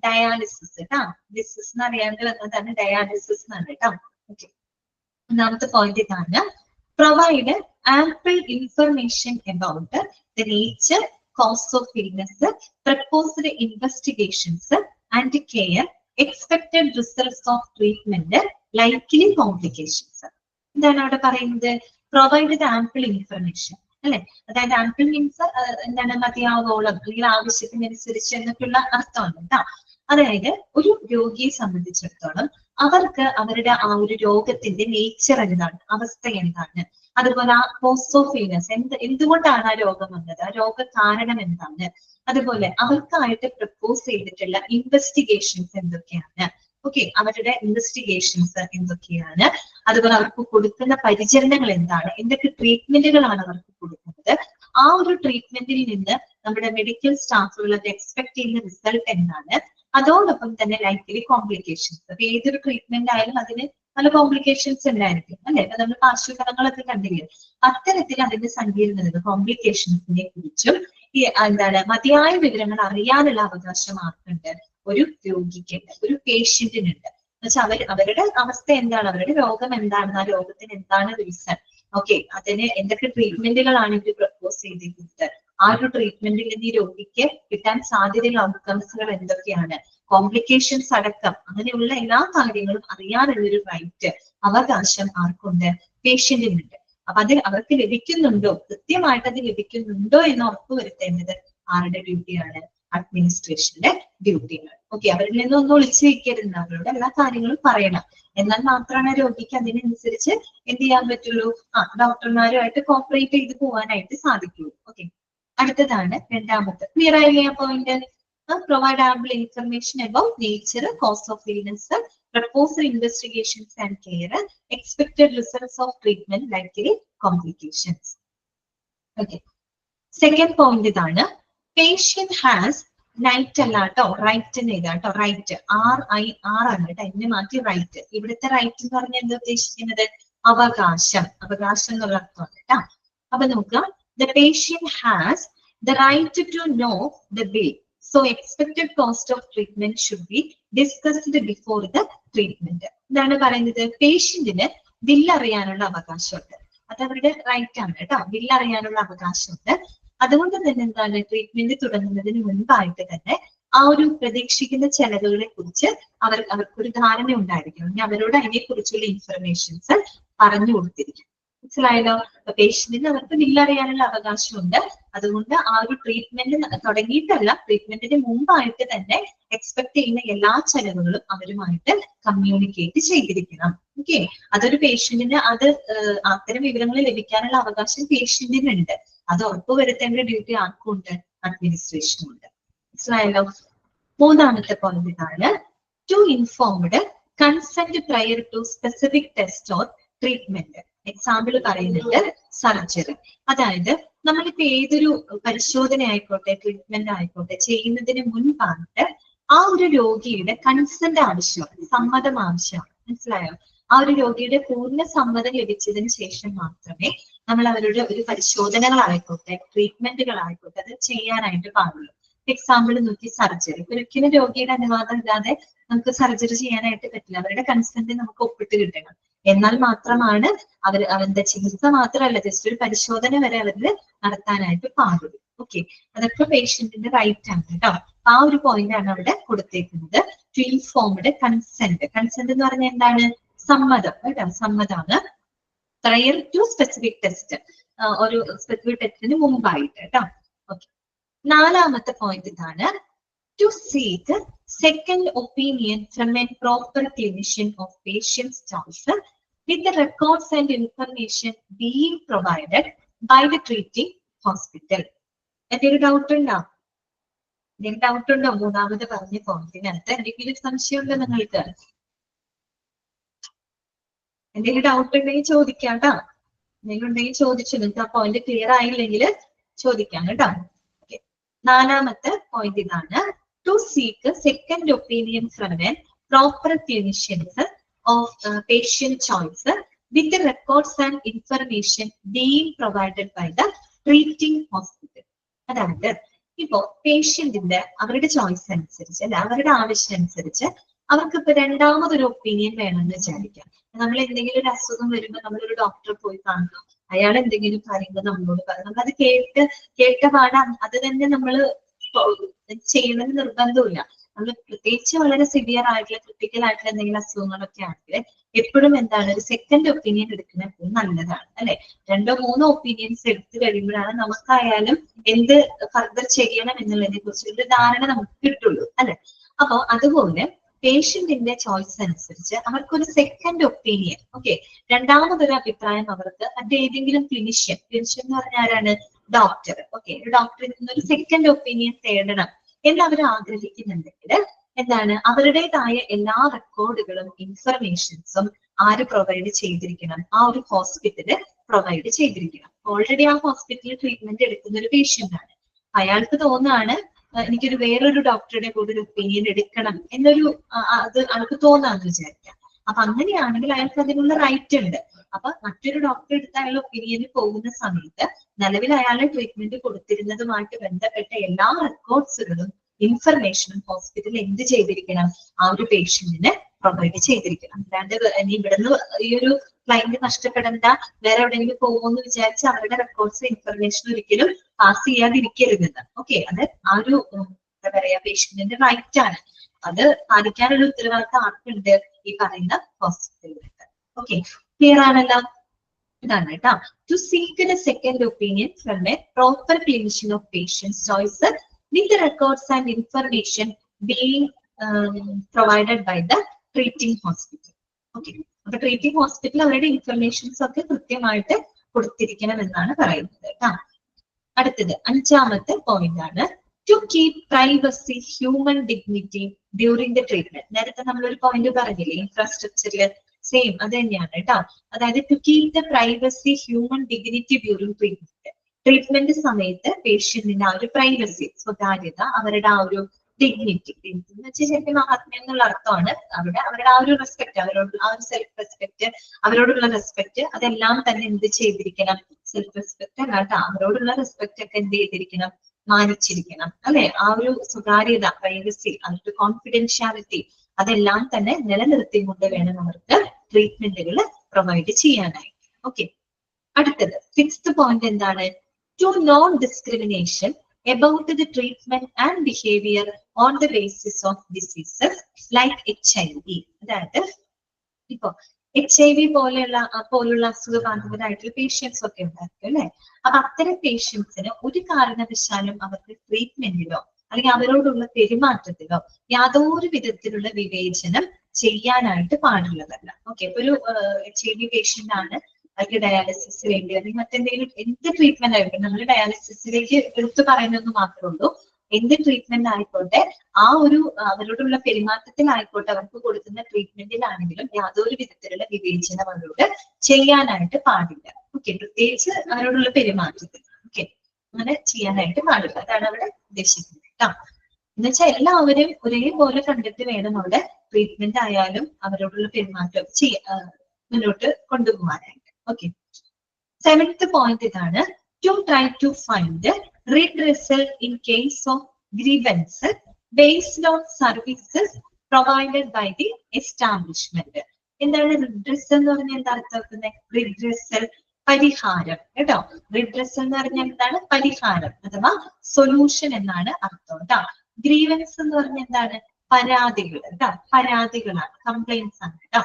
ഡയാലിസിസ് കേട്ടോ. ഡിസിസ് എന്ന് അറിയാണ്ട് വന്നതാണ് ഡയാലിസിസ് എന്നാണ് കേട്ടോ. ഓക്കെ, ഒന്നാമത്തെ പോയിന്റ് ഇതാണ്. Provide ample information about the nature, cause of illness, proposed investigations and care, expected results of treatment, likely complications. എന്താണ് അവിടെ പറയുന്നത്? പ്രൊവൈഡ് ദ ആംപിൾ ഇൻഫർമേഷൻ അല്ലെ. അതായത് ആംപിൾ മീൻസ് എന്താണ്, മതിയാവോളം അല്ലെങ്കിൽ ആവശ്യത്തിനനുസരിച്ച് എന്നൊക്കെയുള്ള അർത്ഥമാണ് കേട്ടോ. അതായത് ഒരു രോഗിയെ സംബന്ധിച്ചിടത്തോളം അവർക്ക് അവരുടെ ആ ഒരു രോഗത്തിന്റെ നേച്ചർ എന്താണ്, അവസ്ഥ എന്താണ്, അതുപോലെ ആ കോസ് ഓഫ് ഇൽനെസ്, എന്തുകൊണ്ടാണ് ആ രോഗം വന്നത്, ആ രോഗ കാരണം എന്താണ്, അതുപോലെ അവർക്കായിട്ട് പ്രപ്പോസ് ചെയ്തിട്ടുള്ള ഇൻവെസ്റ്റിഗേഷൻസ് എന്തൊക്കെയാണ്, ഓക്കെ, അവരുടെ ഇൻവെസ്റ്റിഗേഷൻസ് എന്തൊക്കെയാണ്, അതുപോലെ അവർക്ക് കൊടുക്കുന്ന പരിചരണങ്ങൾ എന്താണ്, എന്തൊക്കെ ട്രീറ്റ്മെന്റുകളാണ് അവർക്ക് കൊടുക്കുന്നത്, ആ ഒരു ട്രീറ്റ്മെന്റിൽ നിന്ന് നമ്മുടെ മെഡിക്കൽ സ്റ്റാഫുകൾ അത് എക്സ്പെക്ട് ചെയ്യുന്ന റിസൾട്ട് എന്താണ്, അതോടൊപ്പം തന്നെ ലൈക്ലി കോംപ്ലിക്കേഷൻസ്. അപ്പൊ ഏതൊരു ട്രീറ്റ്മെന്റ് ആയാലും അതിന് പല കോംപ്ലിക്കേഷൻസ് ഉണ്ടായിരിക്കും അല്ലെ. അപ്പൊ നമ്മൾ പാർശ്വഫലങ്ങളൊക്കെ കണ്ടില്ലേ, അത്തരത്തിൽ അതിന്റെ സങ്കീർണത കോംപ്ലിക്കേഷൻസിനെ കുറിച്ചും എന്താണ് മതിയായ വിവരങ്ങൾ അറിയാനുള്ള അവകാശം ആർക്കുണ്ട്, ഒരു രോഗിക്കുണ്ട്, ഒരു പേഷ്യന്റിനുണ്ട്. എന്നുവെച്ചാൽ അവരുടെ അവസ്ഥ എന്താണ്, അവരുടെ രോഗം എന്താണ്, ആ രോഗത്തിന് എന്താണ് റീസൺ, ഓക്കെ, അതിന് എന്തൊക്കെ ട്രീറ്റ്മെന്റുകളാണ് ഇവർ പ്രപ്പോസ് ചെയ്തിരിക്കുന്നത്, ആ ഒരു ട്രീറ്റ്മെന്റിൽ നിന്ന് ഈ രോഗിക്ക് കിട്ടാൻ സാധ്യതയുള്ള ഔട്ട്കംസുകൾ എന്തൊക്കെയാണ്, കോംപ്ലിക്കേഷൻസ് അടക്കം അങ്ങനെയുള്ള എല്ലാ കാര്യങ്ങളും അറിയാനുള്ളൊരു റൈറ്റ്, അവകാശം ആർക്കുണ്ട്, പേഷ്യന്റിനുണ്ട്. അപ്പൊ അത് അവർക്ക് ലഭിക്കുന്നുണ്ടോ, കൃത്യമായിട്ട് അത് ലഭിക്കുന്നുണ്ടോ എന്ന് ഉറപ്പുവരുത്തേണ്ടത് ആരുടെ ഡ്യൂട്ടിയാണ്, അഡ്മിനിസ്ട്രേഷന്റെ ഡ്യൂട്ടിയാണ്. ഓക്കെ, അവരിൽ നിന്നൊന്നും ഒളിച്ചു വെക്കരുത്, അവരോട് എല്ലാ കാര്യങ്ങളും പറയണം. എന്നാൽ മാത്രമാണ് രോഗിക്ക് അതിനനുസരിച്ച് എന്ത് ചെയ്യാൻ പറ്റുള്ളൂ, ഡോക്ടർമാരുമായിട്ട് കോപ്പറേറ്റ് ചെയ്ത് പോകാനായിട്ട് സാധിക്കുള്ളൂ. ഓക്കെ, അടുത്തതാണ് രണ്ടാമത്തെ. ക്ലിയർ ആയില്ലേ ആ point? Provide ample information about nature, cause of illness, proposed investigations and care, expected results of treatment, likely complications. Okay. Second point ഇതാണ്, patient has റൈറ്റ് അല്ല കേട്ടോ, റൈറ്റ് എഴുതാട്ടോ, റൈറ്റ് RIR ആണ് കേട്ടോ, ഇതിനെ മാറ്റി റൈറ്റ്. ഇവിടുത്തെ റൈറ്റ് എന്ന് പറഞ്ഞാൽ എന്താ ഉദ്ദേശിക്കുന്നത്, അവകാശം, അവകാശം എന്നുള്ള അർത്ഥമാണ് കേട്ടോ. അപ്പൊ നോക്കുക, the patient has the right to know the bill. So expected cost of treatment should be discussed before the treatment. ഇതാണ് പറയുന്നത്, പേഷ്യന്റിന് ബില്ല് അറിയാനുള്ള അവകാശമുണ്ട്. അത് അവരുടെ റൈറ്റ് ആണ് കേട്ടോ, ബില്ല് അറിയാനുള്ള അവകാശമുണ്ട്. അതുകൊണ്ട് തന്നെ എന്താണ്, ട്രീറ്റ്മെന്റ് തുടങ്ങുന്നതിന് മുൻപായിട്ട് തന്നെ ആ ഒരു പ്രതീക്ഷിക്കുന്ന ചെലവുകളെ കുറിച്ച് അവർക്കൊരു ധാരണ ഉണ്ടായിരിക്കും. അവരോട് അതിനെ കുറിച്ചുള്ള ഇൻഫർമേഷൻസ് പറഞ്ഞു കൊടുത്തിരിക്കും. മനസ്സിലായല്ലോ? പേഷ്യന്റിന് അവർക്ക് ബില്ല് അറിയാനുള്ള അവകാശമുണ്ട്. അതുകൊണ്ട് ആ ഒരു ട്രീറ്റ്മെന്റ് തുടങ്ങിയിട്ടല്ല, ട്രീറ്റ്മെന്റിന് മുമ്പായിട്ട് തന്നെ എക്സ്പെക്ട് ചെയ്യുന്ന എല്ലാ ചെലവുകളും അവരുമായിട്ട് കമ്മ്യൂണിക്കേറ്റ് ചെയ്തിരിക്കണം. ഓക്കെ, അതൊരു പേഷ്യന്റിന് അത്തരം വിവരങ്ങൾ ലഭിക്കാനുള്ള അവകാശം പേഷ്യന്റിനുണ്ട്. അത് ഉറപ്പുവരുത്തേണ്ട ഡ്യൂട്ടി ആർക്കുണ്ട്, അഡ്മിനിസ്ട്രേഷനുണ്ട്. മനസ്സിലായല്ലോ? മൂന്നാമത്തെ പോയിന്റ് ഇതാണ്, to informed consent prior to specific test or treatment. Example പറയുന്നുണ്ട് സർജറി. അതായത് നമ്മളിപ്പോ ഏതൊരു പരിശോധന ആയിക്കോട്ടെ, ട്രീറ്റ്മെന്റ് ആയിക്കോട്ടെ ചെയ്യുന്നതിന് മുൻപായിട്ട് ആ ഒരു രോഗിയുടെ കൺസെന്റ് ആവശ്യമാണ്, സമ്മതം ആവശ്യമാണ്. മനസ്സിലായോ? ആ ഒരു രോഗിയുടെ പൂർണ്ണ സമ്മതം ലഭിച്ചതിന് ശേഷം മാത്രമേ നമ്മൾ അവരുടെ ഒരു പരിശോധനകളായിക്കോട്ടെ, ട്രീറ്റ്മെന്റുകളായിക്കോട്ടെ അത് ചെയ്യാനായിട്ട് പാടുള്ളൂ. എക്സാമ്പിൾ നോക്കി, സർജറി. ഒരിക്കലും രോഗിയുടെ അനുവാദം ഇല്ലാതെ നമുക്ക് സർജറി ചെയ്യാനായിട്ട് പറ്റില്ല. അവരുടെ കൺസെന്റ് നമുക്ക് ഒപ്പിട്ട് കിട്ടണം. എന്നാൽ മാത്രമാണ് അവരുടെ ചികിത്സ മാത്രമല്ല, ജസ്റ്റ് ഒരു പരിശോധന വരെ അവരിൽ നടത്താനായിട്ട് പാടുള്ളൂ. ഓക്കെ, അതൊക്കെ പേഷ്യന്റിന്റെ റൈറ്റ് ആണ് കേട്ടോ. ആ ഒരു പോയിന്റ് ആണ് അവിടെ കൊടുത്തേക്കുന്നത്, ടു ഇൻഫോംഡ് കൺസെന്റ്. കൺസെന്റ് എന്ന് പറഞ്ഞാൽ എന്താണ്, സമ്മതം കേട്ടോ, സമ്മതമാണ്. പ്രയർ ടു സ്പെസിഫിക് ടെസ്റ്റ്, ഒരു സ്പെസിഫിക് ടെസ്റ്റിന് മുമ്പായിട്ട് കേട്ടോ. ഓക്കെ, നാലാമത്തെ പോയിന്റ് ഇതാണ്, to seek second opinion from a proper clinician of patients choice with the records and information being provided by the treating hospital. എന്തെങ്കിലും ഡൗട്ട് ഉണ്ടോ? എന്തെങ്കിലും ഡൗട്ട് ഉണ്ടോ മൂന്നാമത് പറഞ്ഞ പോയിന്റിനകത്ത്? എന്തെങ്കിലും സംശയമുണ്ടോ നിങ്ങൾക്ക്? എന്തെങ്കിലും ഡൗട്ട് ഉണ്ടെങ്കിൽ ചോദിക്കാം കേട്ടോ. എന്തെങ്കിലും ഉണ്ടെങ്കിൽ ചോദിച്ചു, നിങ്ങൾക്ക് ആ പോയിന്റ് ക്ലിയർ ആയില്ലെങ്കിൽ ചോദിക്കാം കേട്ടോ. ഓക്കെ, നാലാമത്തെ പോയിന്റ് ഇതാണ്, to seek second opinion from a proper clinicians of patient choice with records and information being provided by the treating hospital. അതായത് ഇപ്പോ പേഷ്യന്റിന്റെ അവരുടെ ചോയ്സ് അനുസരിച്ച് അല്ലെ, അവരുടെ ആവശ്യം അനുസരിച്ച് അവർക്ക് ഇപ്പൊ രണ്ടാമതൊരു ഒപ്പീനിയൻ വേണമെന്ന് വിചാരിക്കാം. നമ്മൾ എന്തെങ്കിലും ഒരു അസുഖം വരുമ്പോൾ നമ്മളൊരു ഡോക്ടറെ പോയി കാണുക, അയാൾ എന്തെങ്കിലും കാര്യങ്ങൾ നമ്മളോട് പറയും, നമ്മളത് കേട്ട പാടാം, അത് തന്നെ നമ്മൾ ചെയ്യണമെന്ന് നിർബന്ധമില്ല. നമ്മൾ പ്രത്യേകിച്ച് വളരെ സിവിയർ ആയിട്ടുള്ള ക്രിട്ടിക്കൽ ആയിട്ടുള്ള എന്തെങ്കിലും അസുഖങ്ങളൊക്കെ ആണെങ്കിൽ എപ്പോഴും എന്താണ്, ഒരു സെക്കൻഡ് ഒപ്പീനിയൻ എടുക്കുന്നത് എപ്പോഴും നല്ലതാണ് അല്ലെ. 2 or 3 ഒപ്പീനിയൻസ് എടുത്തു കഴിയുമ്പോഴാണ് നമുക്കായാലും എന്ത് ഫർദർ ചെയ്യണം എന്നുള്ളതിനെ കുറിച്ച് ഒരു ധാരണ നമുക്ക് കിട്ടുള്ളൂ അല്ലെ. അപ്പൊ അതുപോലെ പേഷ്യന്റിന്റെ ചോയ്സ് അനുസരിച്ച് അവർക്കൊരു സെക്കൻഡ് ഒപ്പീനിയൻ, ഓക്കെ, രണ്ടാമതൊരു അഭിപ്രായം അവർക്ക് മറ്റേതെങ്കിലും ക്ലിനിഷ്യൻ എന്ന് പറഞ്ഞാൽ ആരാണ്, ഡോക്ടർ, ഓക്കെ, ഒരു ഡോക്ടറിൽ നിന്നൊരു സെക്കൻഡ് ഒപ്പീനിയൻ തേടണം എന്ന് അവർ ആഗ്രഹിക്കുന്നുണ്ടെങ്കിൽ എന്താണ്, അവരുടേതായ എല്ലാ റെക്കോർഡുകളും ഇൻഫർമേഷൻസും ആര് പ്രൊവൈഡ് ചെയ്തിരിക്കണം, ആ ഒരു ഹോസ്പിറ്റല് പ്രൊവൈഡ് ചെയ്തിരിക്കണം. ഓൾറെഡി ആ ഹോസ്പിറ്റലിൽ ട്രീറ്റ്മെന്റ് എടുക്കുന്ന ഒരു പേഷ്യന്റ് ആണ്, അയാൾക്ക് തോന്നാണ് എനിക്കൊരു വേറൊരു ഡോക്ടറുടെ കൂടെ ഒരു ഒപ്പീനിയൻ എടുക്കണം എന്നൊരു അത് അയാൾക്ക് തോന്നാന്ന് വിചാരിക്കാം. അപ്പൊ അങ്ങനെയാണെങ്കിൽ അയാൾക്ക് അതിനുള്ള റൈറ്റ് ഉണ്ട്. അപ്പൊ മറ്റൊരു ഡോക്ടറെ എടുത്ത് അയാൾ ഒപ്പീനിയന് പോകുന്ന സമയത്ത് നിലവിൽ അയാളെ ട്രീറ്റ്മെന്റ് കൊടുത്തിരുന്നതുമായിട്ട് ബന്ധപ്പെട്ട എല്ലാ റെക്കോർഡ്സുകളും ഇൻഫർമേഷനും ഹോസ്പിറ്റലിൽ എന്ത് ചെയ്തിരിക്കണം, ആ ഒരു പേഷ്യന്റിന് പ്രൊവൈഡ് ചെയ്തിരിക്കണം. അല്ലാണ്ട് ഇനി ഇവിടുന്ന് ഈ ഒരു ക്ലയന്റ് നഷ്ടപ്പെടേണ്ട, വേറെ എവിടെയെങ്കിലും പോകുമെന്ന് വിചാരിച്ച് അവരുടെ റെക്കോർഡ്സ് ഇൻഫർമേഷൻ ഒരിക്കലും പാസ് ചെയ്യാതിരിക്കരുതെന്ന്. ഓക്കെ, അത് ആ ഒരു എന്താ പറയാ പേഷ്യന്റിന്റെ റൈറ്റ് ആണ്. അത് പാലിക്കാനുള്ള ഉത്തരവാദിത്തം ആർക്കുണ്ട്, ഈ പറയുന്ന ഹോസ്പിറ്റലിലുണ്ട്. ഓക്കെ, ക്ലിയർ ആണല്ലോ? ഇതാണ് കേട്ടോ. To seek a second opinion from a proper clinician of patients choice with the records and information being provided by the treating hospital. Okay, അപ്പൊ ട്രീറ്റിംഗ് ഹോസ്പിറ്റൽ അവരുടെ ഇൻഫർമേഷൻസ് ഒക്കെ കൃത്യമായിട്ട് കൊടുത്തിരിക്കണം എന്നാണ് പറയുന്നത് കേട്ടോ. അടുത്തത് 5ാമത്തെ പോയിന്റ് ആണ് to keep privacy human dignity during the treatment. നേരത്തെ നമ്മളൊരു പോയിന്റ് പറഞ്ഞില്ലേ ഇൻഫ്രാസ്ട്രക്ചറിൽ, സെയിം അത് തന്നെയാണ് കേട്ടോ. അതായത് to keep the privacy human dignity during treatment. Treatment സമയത്ത് പേഷ്യന്റിന്റെ ആ ഒരു പ്രൈവസി, സ്വകാര്യത, അവരുടെ ആ ഒരു ഡിഗ്നിറ്റി എന്ന് വെച്ചാൽ ശരിക്കും മഹാത്മ്യം എന്നുള്ള അർത്ഥമാണ്. അവരുടെ ആ ഒരു റെസ്പെക്ട്, അവരോട് ആ ഒരു സെൽഫ് റെസ്പെക്ട്, അവരോടുള്ള റെസ്പെക്ട്, അതെല്ലാം തന്നെ എന്ത് ചെയ്തിരിക്കണം, സെൽഫ് റെസ്പെക്ട് അല്ലാട്ടോ, അവരോടുള്ള റെസ്പെക്ട് ഒക്കെ എന്ത് ചെയ്തിരിക്കണം, മാനിച്ചിരിക്കണം അല്ലെ. ആ ഒരു സ്വകാര്യത, പ്രൈവസി, അവരുടെ കോൺഫിഡൻഷ്യാലിറ്റി അതെല്ലാം തന്നെ നിലനിർത്തിക്കൊണ്ട് വേണം അവർക്ക് ട്രീറ്റ്മെന്റുകൾ പ്രൊവൈഡ് ചെയ്യാനായിട്ട്. ഓക്കെ, അടുത്തത് 6th പോയിന്റ് എന്താണ്, to non discrimination about the treatment and behavior on the basis of diseases like HIV. അതായത് ഇപ്പൊ HIV പോലുള്ള അസുഖബാധിതരായിട്ടുള്ള പേഷ്യൻസ് ഒക്കെ ഉണ്ടായിരിക്കും അല്ലെ. അപ്പൊ അത്തരം പേഷ്യൻസിന് ഒരു കാരണവശാലും അവർക്ക് ട്രീറ്റ്മെന്റിലോ അല്ലെങ്കിൽ അവരോടുള്ള പെരുമാറ്റത്തിലോ യാതൊരു വിധത്തിലുള്ള വിവേചനം ചെയ്യാനായിട്ട് പാടുള്ളതല്ല. ഓക്കെ, ഇപ്പൊ ഒരു HIV പേഷ്യന്റ് ആണ്, അവർക്ക് ഡയാലിസിസ് വേണ്ടി അല്ലെങ്കിൽ മറ്റെന്തെങ്കിലും എന്ത് ട്രീറ്റ്മെന്റ് ആയിക്കോട്ടെ, നമ്മൾ ഡയാലിസിസിലേക്ക് എടുത്തു പറയുന്നത് മാത്രമേ ഉള്ളൂ, എന്ത് ട്രീറ്റ്മെന്റ് ആയിക്കോട്ടെ ആ ഒരു അവരോടുള്ള പെരുമാറ്റത്തിലായിക്കോട്ടെ, അവർക്ക് കൊടുക്കുന്ന ട്രീറ്റ്മെന്റിലാണെങ്കിലും യാതൊരു വിധത്തിലുള്ള വിവേചനം അവരോട് ചെയ്യാനായിട്ട് പാടില്ല. ഓക്കെ, പ്രത്യേകിച്ച് അവരോടുള്ള പെരുമാറ്റത്തിൽ ഓക്കെ അങ്ങനെ ചെയ്യാനായിട്ട് പാടില്ല. അതാണ് അവിടെ ഉദ്ദേശിക്കുന്നത് കേട്ടോ. എന്ന് വെച്ചാൽ എല്ലാവരും ഒരേപോലെ കണ്ടിട്ട് വേണം അവിടെ ട്രീറ്റ്മെന്റ് ആയാലും അവരോടുള്ള പെരുമാറ്റം മുന്നോട്ട് കൊണ്ടുപോകാനായിട്ട്. ഓക്കെ, 7th പോയിന്റ് ഇതാണ് to try to find redressal in case of grievance based on services provided by the establishment. എന്താണ് redressal എന്ന് പറഞ്ഞാൽ എന്താ അർത്ഥമാക്കുന്നത്? redressal പരിഹാരം കേട്ടോ. redressal എന്ന് പറഞ്ഞാൽ എന്താണ്? പരിഹാരം അഥവാ സൊല്യൂഷൻ എന്നാണ് അർത്ഥം കേട്ടോ. ഗ്രീവൻസ് എന്ന് പറഞ്ഞാൽ എന്താണ്? പരാതികൾ കേട്ടോ, പരാതികളാണ്, കംപ്ലൈന്റ്സ് ആണ് കേട്ടോ.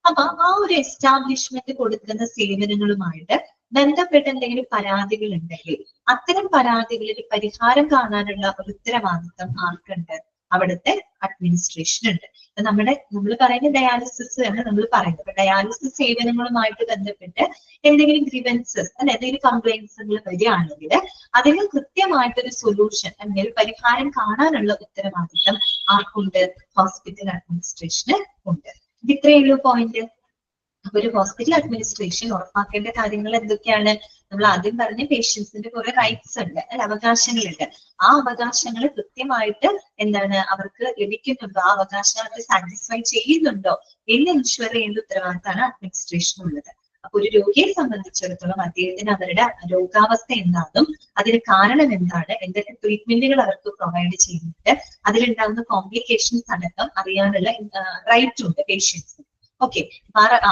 അപ്പൊ ആ ഒരു എസ്റ്റാബ്ലിഷ്മെന്റ് കൊടുക്കുന്ന സേവനങ്ങളുമായിട്ട് ബന്ധപ്പെട്ട എന്തെങ്കിലും പരാതികൾ ഉണ്ടെങ്കിൽ അത്തരം പരാതികളിൽ പരിഹാരം കാണാനുള്ള ഒരു ഉത്തരവാദിത്വം ആർക്കുണ്ട്? അവിടുത്തെ അഡ്മിനിസ്ട്രേഷൻ ഉണ്ട്. നമ്മൾ പറയുന്ന ഡയാലിസിസ് ആണ് നമ്മൾ പറയുന്നത്. ഡയാലിസിസ് സേവനങ്ങളുമായിട്ട് ബന്ധപ്പെട്ട് എന്തെങ്കിലും ഗ്രീവൻസസ് അല്ലെ എന്തെങ്കിലും കംപ്ലൈന്റ്സുകൾ വരികയാണെങ്കിൽ അതിന് കൃത്യമായിട്ടൊരു സൊല്യൂഷൻ അല്ലെങ്കിൽ ഒരു പരിഹാരം കാണാനുള്ള ഉത്തരവാദിത്വം ആർക്കുണ്ട്? ഹോസ്പിറ്റൽ അഡ്മിനിസ്ട്രേഷന് ഉണ്ട്. ഇത് ഇത്രയേ ഉള്ളൂ പോയിന്റ്. അപ്പൊ ഒരു ഹോസ്പിറ്റൽ അഡ്മിനിസ്ട്രേഷൻ ഉറപ്പാക്കേണ്ട കാര്യങ്ങൾ എന്തൊക്കെയാണ്? നമ്മൾ ആദ്യം പറഞ്ഞ പേഷ്യൻസിന്റെ കുറെ റൈറ്റ്സ് ഉണ്ട് അല്ലെ, അവകാശങ്ങളുണ്ട്. ആ അവകാശങ്ങൾ കൃത്യമായിട്ട് എന്താണ് അവർക്ക് ലഭിക്കുന്നുണ്ടോ, ആ അവകാശങ്ങൾ സാറ്റിസ്ഫൈ ചെയ്യുന്നുണ്ടോ എന്ന് എൻഷുർ ചെയ്യേണ്ട ഉത്തരവാദിത്തമാണ് അഡ്മിനിസ്ട്രേഷൻ ഉള്ളത്. അപ്പൊ ഒരു രോഗിയെ സംബന്ധിച്ചിടത്തോളം അദ്ദേഹത്തിന് അവരുടെ രോഗാവസ്ഥ എന്താണെന്നും അതിന് കാരണം എന്താണ്, എന്തൊക്കെ ട്രീറ്റ്മെന്റുകൾ അവർക്ക് പ്രൊവൈഡ് ചെയ്യുന്നുണ്ട്, അതിലുണ്ടാകുന്ന കോംപ്ലിക്കേഷൻസ് അടക്കം അറിയാനുള്ള റൈറ്റ് ഉണ്ട് പേഷ്യൻസിന്. ഓക്കെ,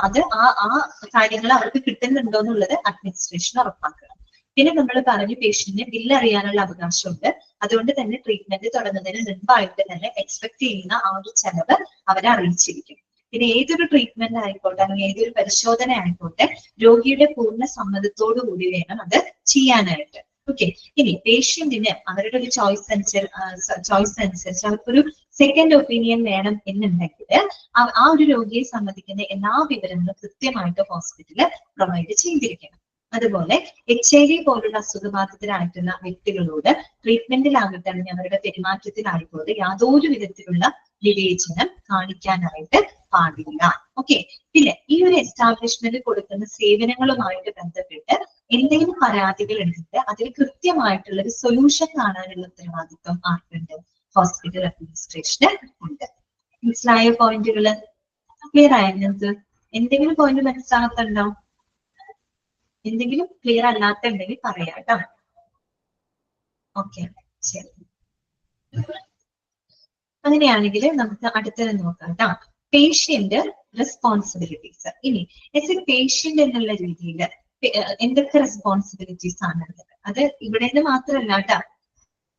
അത് ആ കാര്യങ്ങൾ അവർക്ക് കിട്ടുന്നുണ്ടോ എന്നുള്ളത് അഡ്മിനിസ്ട്രേഷൻ ഉറപ്പാക്കണം. പിന്നെ നമ്മൾ പറഞ്ഞു പേഷ്യന്റിന് ബില്ല് അറിയാനുള്ള അവകാശമുണ്ട്. അതുകൊണ്ട് തന്നെ ട്രീറ്റ്മെന്റ് തുടങ്ങുന്നതിന് മുൻപായിട്ട് തന്നെ എക്സ്പെക്ട് ചെയ്യുന്ന ആ ഒരു ചെലവ് അവരെ അറിയിച്ചിരിക്കും. പിന്നെ ഏതൊരു ട്രീറ്റ്മെന്റ് ആയിക്കോട്ടെ അല്ലെങ്കിൽ ഏതൊരു പരിശോധന ആയിക്കോട്ടെ രോഗിയുടെ പൂർണ്ണ സമ്മതത്തോടു കൂടി വേണം അത് ചെയ്യാനായിട്ട്. ഓക്കെ. ഇനി പേഷ്യന്റിന് അവരുടെ ഒരു ചോയ്സ് അനുസരിച്ച് അവർക്കൊരു സെക്കൻഡ് ഒപ്പീനിയൻ വേണം എന്നുണ്ടെങ്കിൽ ആ ഒരു രോഗിയെ സംബന്ധിക്കുന്ന എല്ലാ വിവരങ്ങളും കൃത്യമായിട്ട് ഹോസ്പിറ്റല് പ്രൊവൈഡ് ചെയ്തിരിക്കണം. അതുപോലെ HIV പോലുള്ള അസുഖബാധിതരായിട്ടുള്ള വ്യക്തികളോട് ട്രീറ്റ്മെന്റിലാകട്ടെ അല്ലെങ്കിൽ അവരുടെ പെരുമാറ്റത്തിലായിക്കോട്ടെ യാതൊരു വിധത്തിലുള്ള വിവേചനം കാണിക്കാനായിട്ട് പാടില്ല. ഓക്കെ. പിന്നെ ഈ ഒരു എസ്റ്റാബ്ലിഷ്മെന്റ് കൊടുക്കുന്ന സേവനങ്ങളുമായിട്ട് ബന്ധപ്പെട്ട് എന്തെങ്കിലും പരാതികൾ ഉണ്ടെങ്കിൽ അതിൽ കൃത്യമായിട്ടുള്ള ഒരു സൊല്യൂഷൻ കാണാനുള്ള ഉത്തരവാദിത്വം ആർക്കുണ്ട്? ഹോസ്പിറ്റൽ അഡ്മിനിസ്ട്രേഷന് ഉണ്ട്. മനസ്സിലായ പോയിന്റുകള്? ക്ലിയർ ആയ നിങ്ങൾക്ക്? എന്തെങ്കിലും പോയിന്റ് മനസ്സിലാകത്തുണ്ടോ? എന്തെങ്കിലും ക്ലിയർ അല്ലാത്തുണ്ടെങ്കിൽ പറയാം കേട്ടോ. ഓക്കെ, ശരി. അങ്ങനെയാണെങ്കിൽ നമുക്ക് അടുത്തത് നോക്കാം കേട്ടോ. Patient responsibilities. ഇനി എസ് എ പേഷ്യന്റ് എന്നുള്ള രീതിയിൽ എന്തൊക്കെ റെസ്പോൺസിബിലിറ്റീസ് ആണുള്ളത്? അത് ഇവിടെ നിന്ന് മാത്രമല്ല കേട്ടോ.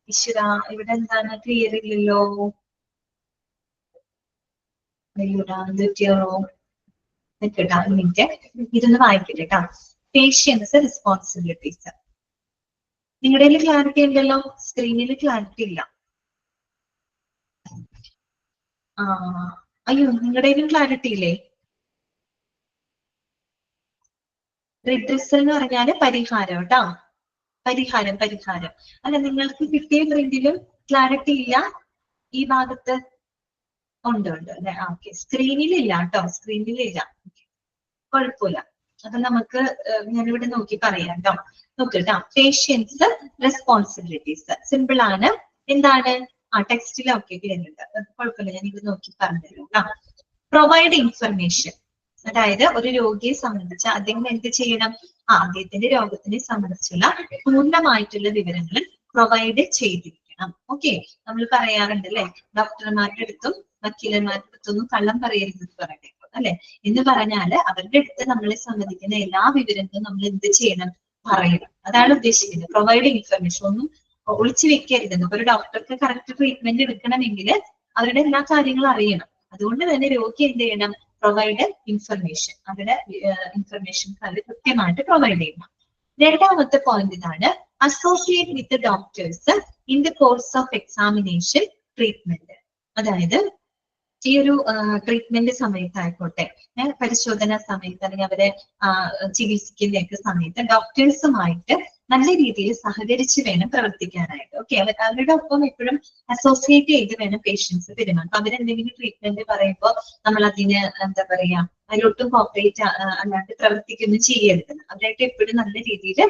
ഈശ്വര, ഇവിടെ എന്താണ് ക്ലിയർ ഇല്ലല്ലോ? ഇതൊന്ന് വായിക്കട്ടെ കേട്ടോ. Patients responsibilities. നിങ്ങളുടെ ക്ലാരിറ്റി ഉണ്ടല്ലോ? സ്ക്രീനിൽ ക്ലാരിറ്റി ഇല്ല. അയ്യോ, നിങ്ങളുടെ ക്ലാരിറ്റി ഇല്ലേ? റിഡ്രസൽ എന്ന് പറഞ്ഞാല് പരിഹാരം കേട്ടോ. പരിഹാരം. അല്ല, നിങ്ങൾക്ക് കിട്ടിയ പ്രിന്റിലും ക്ലാരിറ്റി ഇല്ല ഈ ഭാഗത്ത്? ഉണ്ട് അല്ലെ? ഓക്കെ. സ്ക്രീനിലില്ല കേട്ടോ, സ്ക്രീനിലില്ല. കുഴപ്പമില്ല. അപ്പൊ നമുക്ക് ഞാനിവിടെ നോക്കി പറയാം കേട്ടോ. നോക്കട്ടോ. പേഷ്യൻസ് റെസ്പോൺസിബിലിറ്റീസ് സിമ്പിൾ ആണ്. എന്താണ്? ടെക്സ്റ്റിലൊക്കെ വരുന്നുണ്ട്, കുഴപ്പമില്ല. ഞാൻ ഇത് നോക്കി പറഞ്ഞല്ലോ കേട്ടോ. Provide information. അതായത് ഒരു രോഗിയെ സംബന്ധിച്ച് അദ്ദേഹം എന്ത് ചെയ്യണം? അദ്ദേഹത്തിന്റെ രോഗത്തിനെ സംബന്ധിച്ചുള്ള പൂർണ്ണമായിട്ടുള്ള വിവരങ്ങൾ പ്രൊവൈഡ് ചെയ്തിരിക്കണം. ഓക്കെ. നമ്മൾ പറയാറുണ്ട് അല്ലെ, ഡോക്ടർമാരുടെ അടുത്തും വക്കീലന്മാരുടെ അടുത്തൊന്നും കള്ളം പറയരുതെന്ന് പറയട്ടെ അല്ലെ. എന്ന് പറഞ്ഞാല് അവരുടെ അടുത്ത് നമ്മളെ സംബന്ധിക്കുന്ന എല്ലാ വിവരങ്ങളും നമ്മൾ എന്ത് ചെയ്യണം? പറയണം. അതാണ് ഉദ്ദേശിക്കുന്നത്. Provide information. ഒന്നും ഒളിച്ചു വെക്കരുതെന്ന്. ഒരു ഡോക്ടർക്ക് കറക്റ്റ് ട്രീറ്റ്മെന്റ് എടുക്കണമെങ്കിൽ അവരുടെ എല്ലാ കാര്യങ്ങളും അറിയണം. അതുകൊണ്ട് തന്നെ രോഗി എന്ത് ചെയ്യണം? Provide information. അവരുടെ ഇൻഫർമേഷൻ കൃത്യമായിട്ട് പ്രൊവൈഡ് ചെയ്യണം. രണ്ടാമത്തെ പോയിന്റ് ഇതാണ്, associate with doctors in the course of examination treatment. അതായത് ഈ ഒരു ട്രീറ്റ്മെന്റ് സമയത്തായിക്കോട്ടെ, പരിശോധന സമയത്ത് അല്ലെങ്കിൽ അവരെ ചികിത്സിക്കുന്നതൊക്കെ സമയത്ത് ഡോക്ടേഴ്സുമായിട്ട് നല്ല രീതിയിൽ സഹകരിച്ച് വേണം പ്രവർത്തിക്കാനായിട്ട്. ഓക്കെ. അവരുടെ ഒപ്പം എപ്പോഴും അസോസിയേറ്റ് ചെയ്ത് വേണം പേഷ്യൻസ് പെരുമാറും. അപ്പൊ അവരെന്തെങ്കിലും ട്രീറ്റ്മെന്റ് പറയുമ്പോൾ നമ്മൾ അതിന് എന്താ പറയാ, അതിലൊട്ടും കോപ്പറേറ്റ് അല്ലാണ്ട് പ്രവർത്തിക്കൊന്നും ചെയ്യരുത്. അവരായിട്ട് എപ്പോഴും നല്ല രീതിയിൽ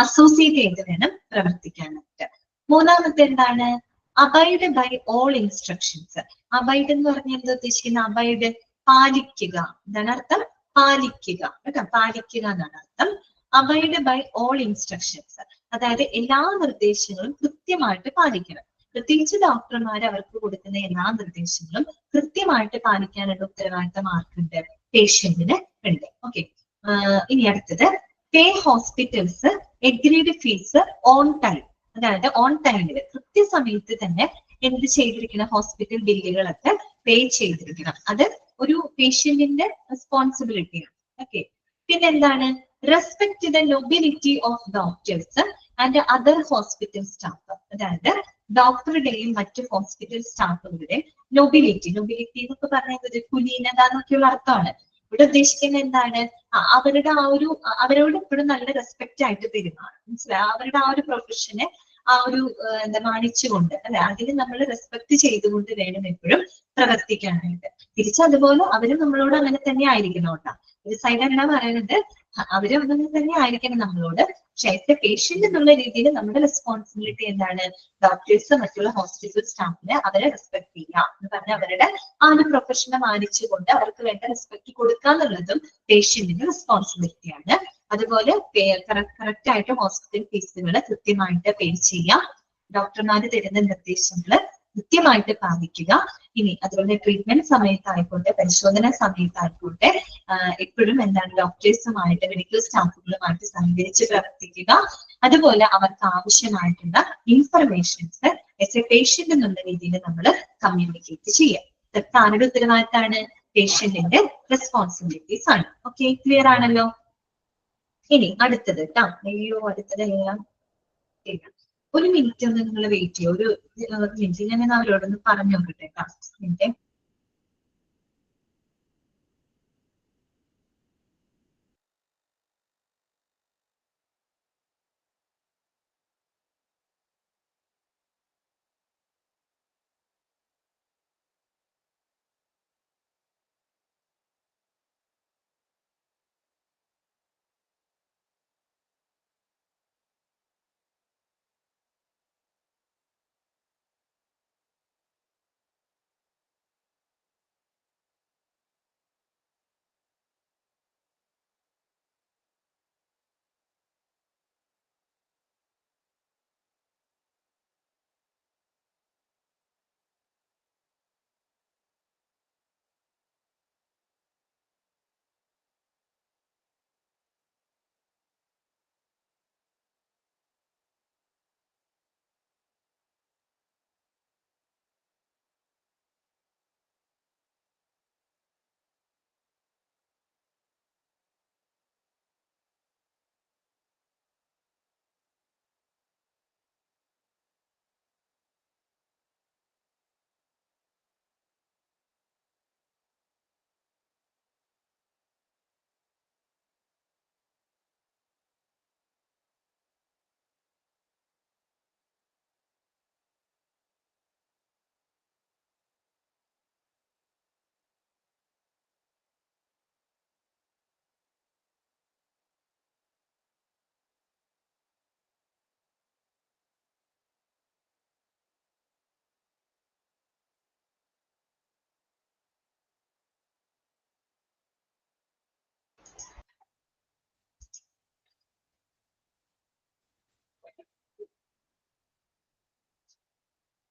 അസോസിയേറ്റ് ചെയ്ത് വേണം പ്രവർത്തിക്കാനായിട്ട്. മൂന്നാമത്തെ എന്താണ്? Abide by all instructions. Abide എന്ന് പറഞ്ഞാൽ എന്താ ഉദ്ദേശിക്കുന്നത്? അബൈഡ് പാലിക്കുക. എന്താണ് അർത്ഥം? പാലിക്കുക കേട്ടോ. പാലിക്കുക എന്നാണ് അർത്ഥം. Abide by all instructions. അതായത് എല്ലാ നിർദ്ദേശങ്ങളും കൃത്യമായിട്ട് പാലിക്കണം. പ്രത്യേകിച്ച് ഡോക്ടർമാർ അവർക്ക് കൊടുക്കുന്ന എല്ലാ നിർദ്ദേശങ്ങളും കൃത്യമായിട്ട് പാലിക്കാനുള്ള ഉത്തരവാദിത്തം ആർക്കുണ്ട്? പേഷ്യന്റിന് ഉണ്ട്. ഓക്കെ. ഇനി അടുത്തത്, pay hospitals agreed fees on time. അതായത് ഓൺ ടൈമിൽ കൃത്യസമയത്ത് തന്നെ എന്ത് ചെയ്തിരിക്കണം? ഹോസ്പിറ്റൽ ബില്ലുകളൊക്കെ പേ ചെയ്തിരിക്കണം. അത് ഒരു പേഷ്യന്റിന്റെ റെസ്പോൺസിബിലിറ്റിയാണ്. ഓക്കെ. പിന്നെ എന്താണ്? Respect the nobility of doctors and other hospital staff. അതായത് ഡോക്ടറുടെയും മറ്റു ഹോസ്പിറ്റൽ സ്റ്റാഫുകളുടെ നൊബിലിറ്റി എന്നൊക്കെ പറഞ്ഞത് കുലീനത എന്നൊക്കെയുള്ള അർത്ഥമാണ്. ഇവിടെ ഉദ്ദേശിക്കുന്നത് എന്താണ്? അവരുടെ അവരോട് എപ്പോഴും നല്ല റെസ്പെക്റ്റ് ആയിട്ട് പെരുമാറും. മനസ്സിലായി? അവരുടെ ആ ഒരു പ്രൊഫഷനെ എന്താ മാനിച്ചുകൊണ്ട് അല്ലെ, അതിന് നമ്മൾ റെസ്പെക്ട് ചെയ്തുകൊണ്ട് വേണം എപ്പോഴും പ്രവർത്തിക്കാനായിട്ട്. തിരിച്ചതുപോലെ അവരും നമ്മളോട് അങ്ങനെ തന്നെ ആയിരിക്കണം കേട്ടോ. ഒരു സൈഡ് എന്താ പറയുന്നത്? അവരും അങ്ങനെ തന്നെ ആയിരിക്കണം നമ്മളോട്. പക്ഷെ ആസ് എ പേഷ്യന്റ് എന്നുള്ള രീതിയിൽ നമ്മുടെ റെസ്പോൺസിബിലിറ്റി എന്താണ്? ഡോക്ടേഴ്സ് മറ്റുള്ള ഹോസ്പിറ്റൽ സ്റ്റാഫിനെ അവരെ റെസ്പെക്ട് ചെയ്യുക എന്ന് പറഞ്ഞാൽ അവരുടെ ആ ഒരു പ്രൊഫഷനെ മാനിച്ചുകൊണ്ട് അവർക്ക് വേണ്ട റെസ്പെക്ട് കൊടുക്കുക എന്നുള്ളതും പേഷ്യന്റിന്റെ റെസ്പോൺസിബിലിറ്റിയാണ്. അതുപോലെ കറക്റ്റ് ആയിട്ട് ഹോസ്പിറ്റൽ ഫീസുകൾ കൃത്യമായിട്ട് പേ ചെയ്യാം. ഡോക്ടർമാർ തരുന്ന നിർദ്ദേശങ്ങൾ കൃത്യമായിട്ട് പാലിക്കുക. ഇനി അതുപോലെ ട്രീറ്റ്മെന്റ് സമയത്തായിക്കോട്ടെ, പരിശോധന സമയത്തായിക്കോട്ടെ, എപ്പോഴും എന്താണ്? ഡോക്ടേഴ്സുമായിട്ട് മെഡിക്കൽ സ്റ്റാഫുകളുമായിട്ട് സഹകരിച്ച് പ്രവർത്തിക്കുക. അതുപോലെ അവർക്ക് ആവശ്യമായിട്ടുള്ള ഇൻഫർമേഷൻസ് എസ് എ പേഷ്യന്റ് എന്നുള്ള രീതിയിൽ നമ്മൾ കമ്മ്യൂണിക്കേറ്റ് ചെയ്യുക. ഇതൊക്കെ ആരുടെ ഉത്തരവാദിത്തമാണ്? പേഷ്യന്റിന്റെ റെസ്പോൺസിബിലിറ്റീസ് ആണ്. ഓക്കെ, ക്ലിയർ ആണല്ലോ? ഇനി അടുത്തത് കേട്ടോ. അടുത്തതെല്ലാം ചെയ്യാം. ഒരു മിനിറ്റ് ഒന്ന് നിങ്ങൾ വെയിറ്റ് ചെയ്യുക. ഒരു മിനിറ്റ് ഞാൻ അവരോടൊന്ന് പറഞ്ഞു നോക്കട്ടെ. മിനിറ്റ്.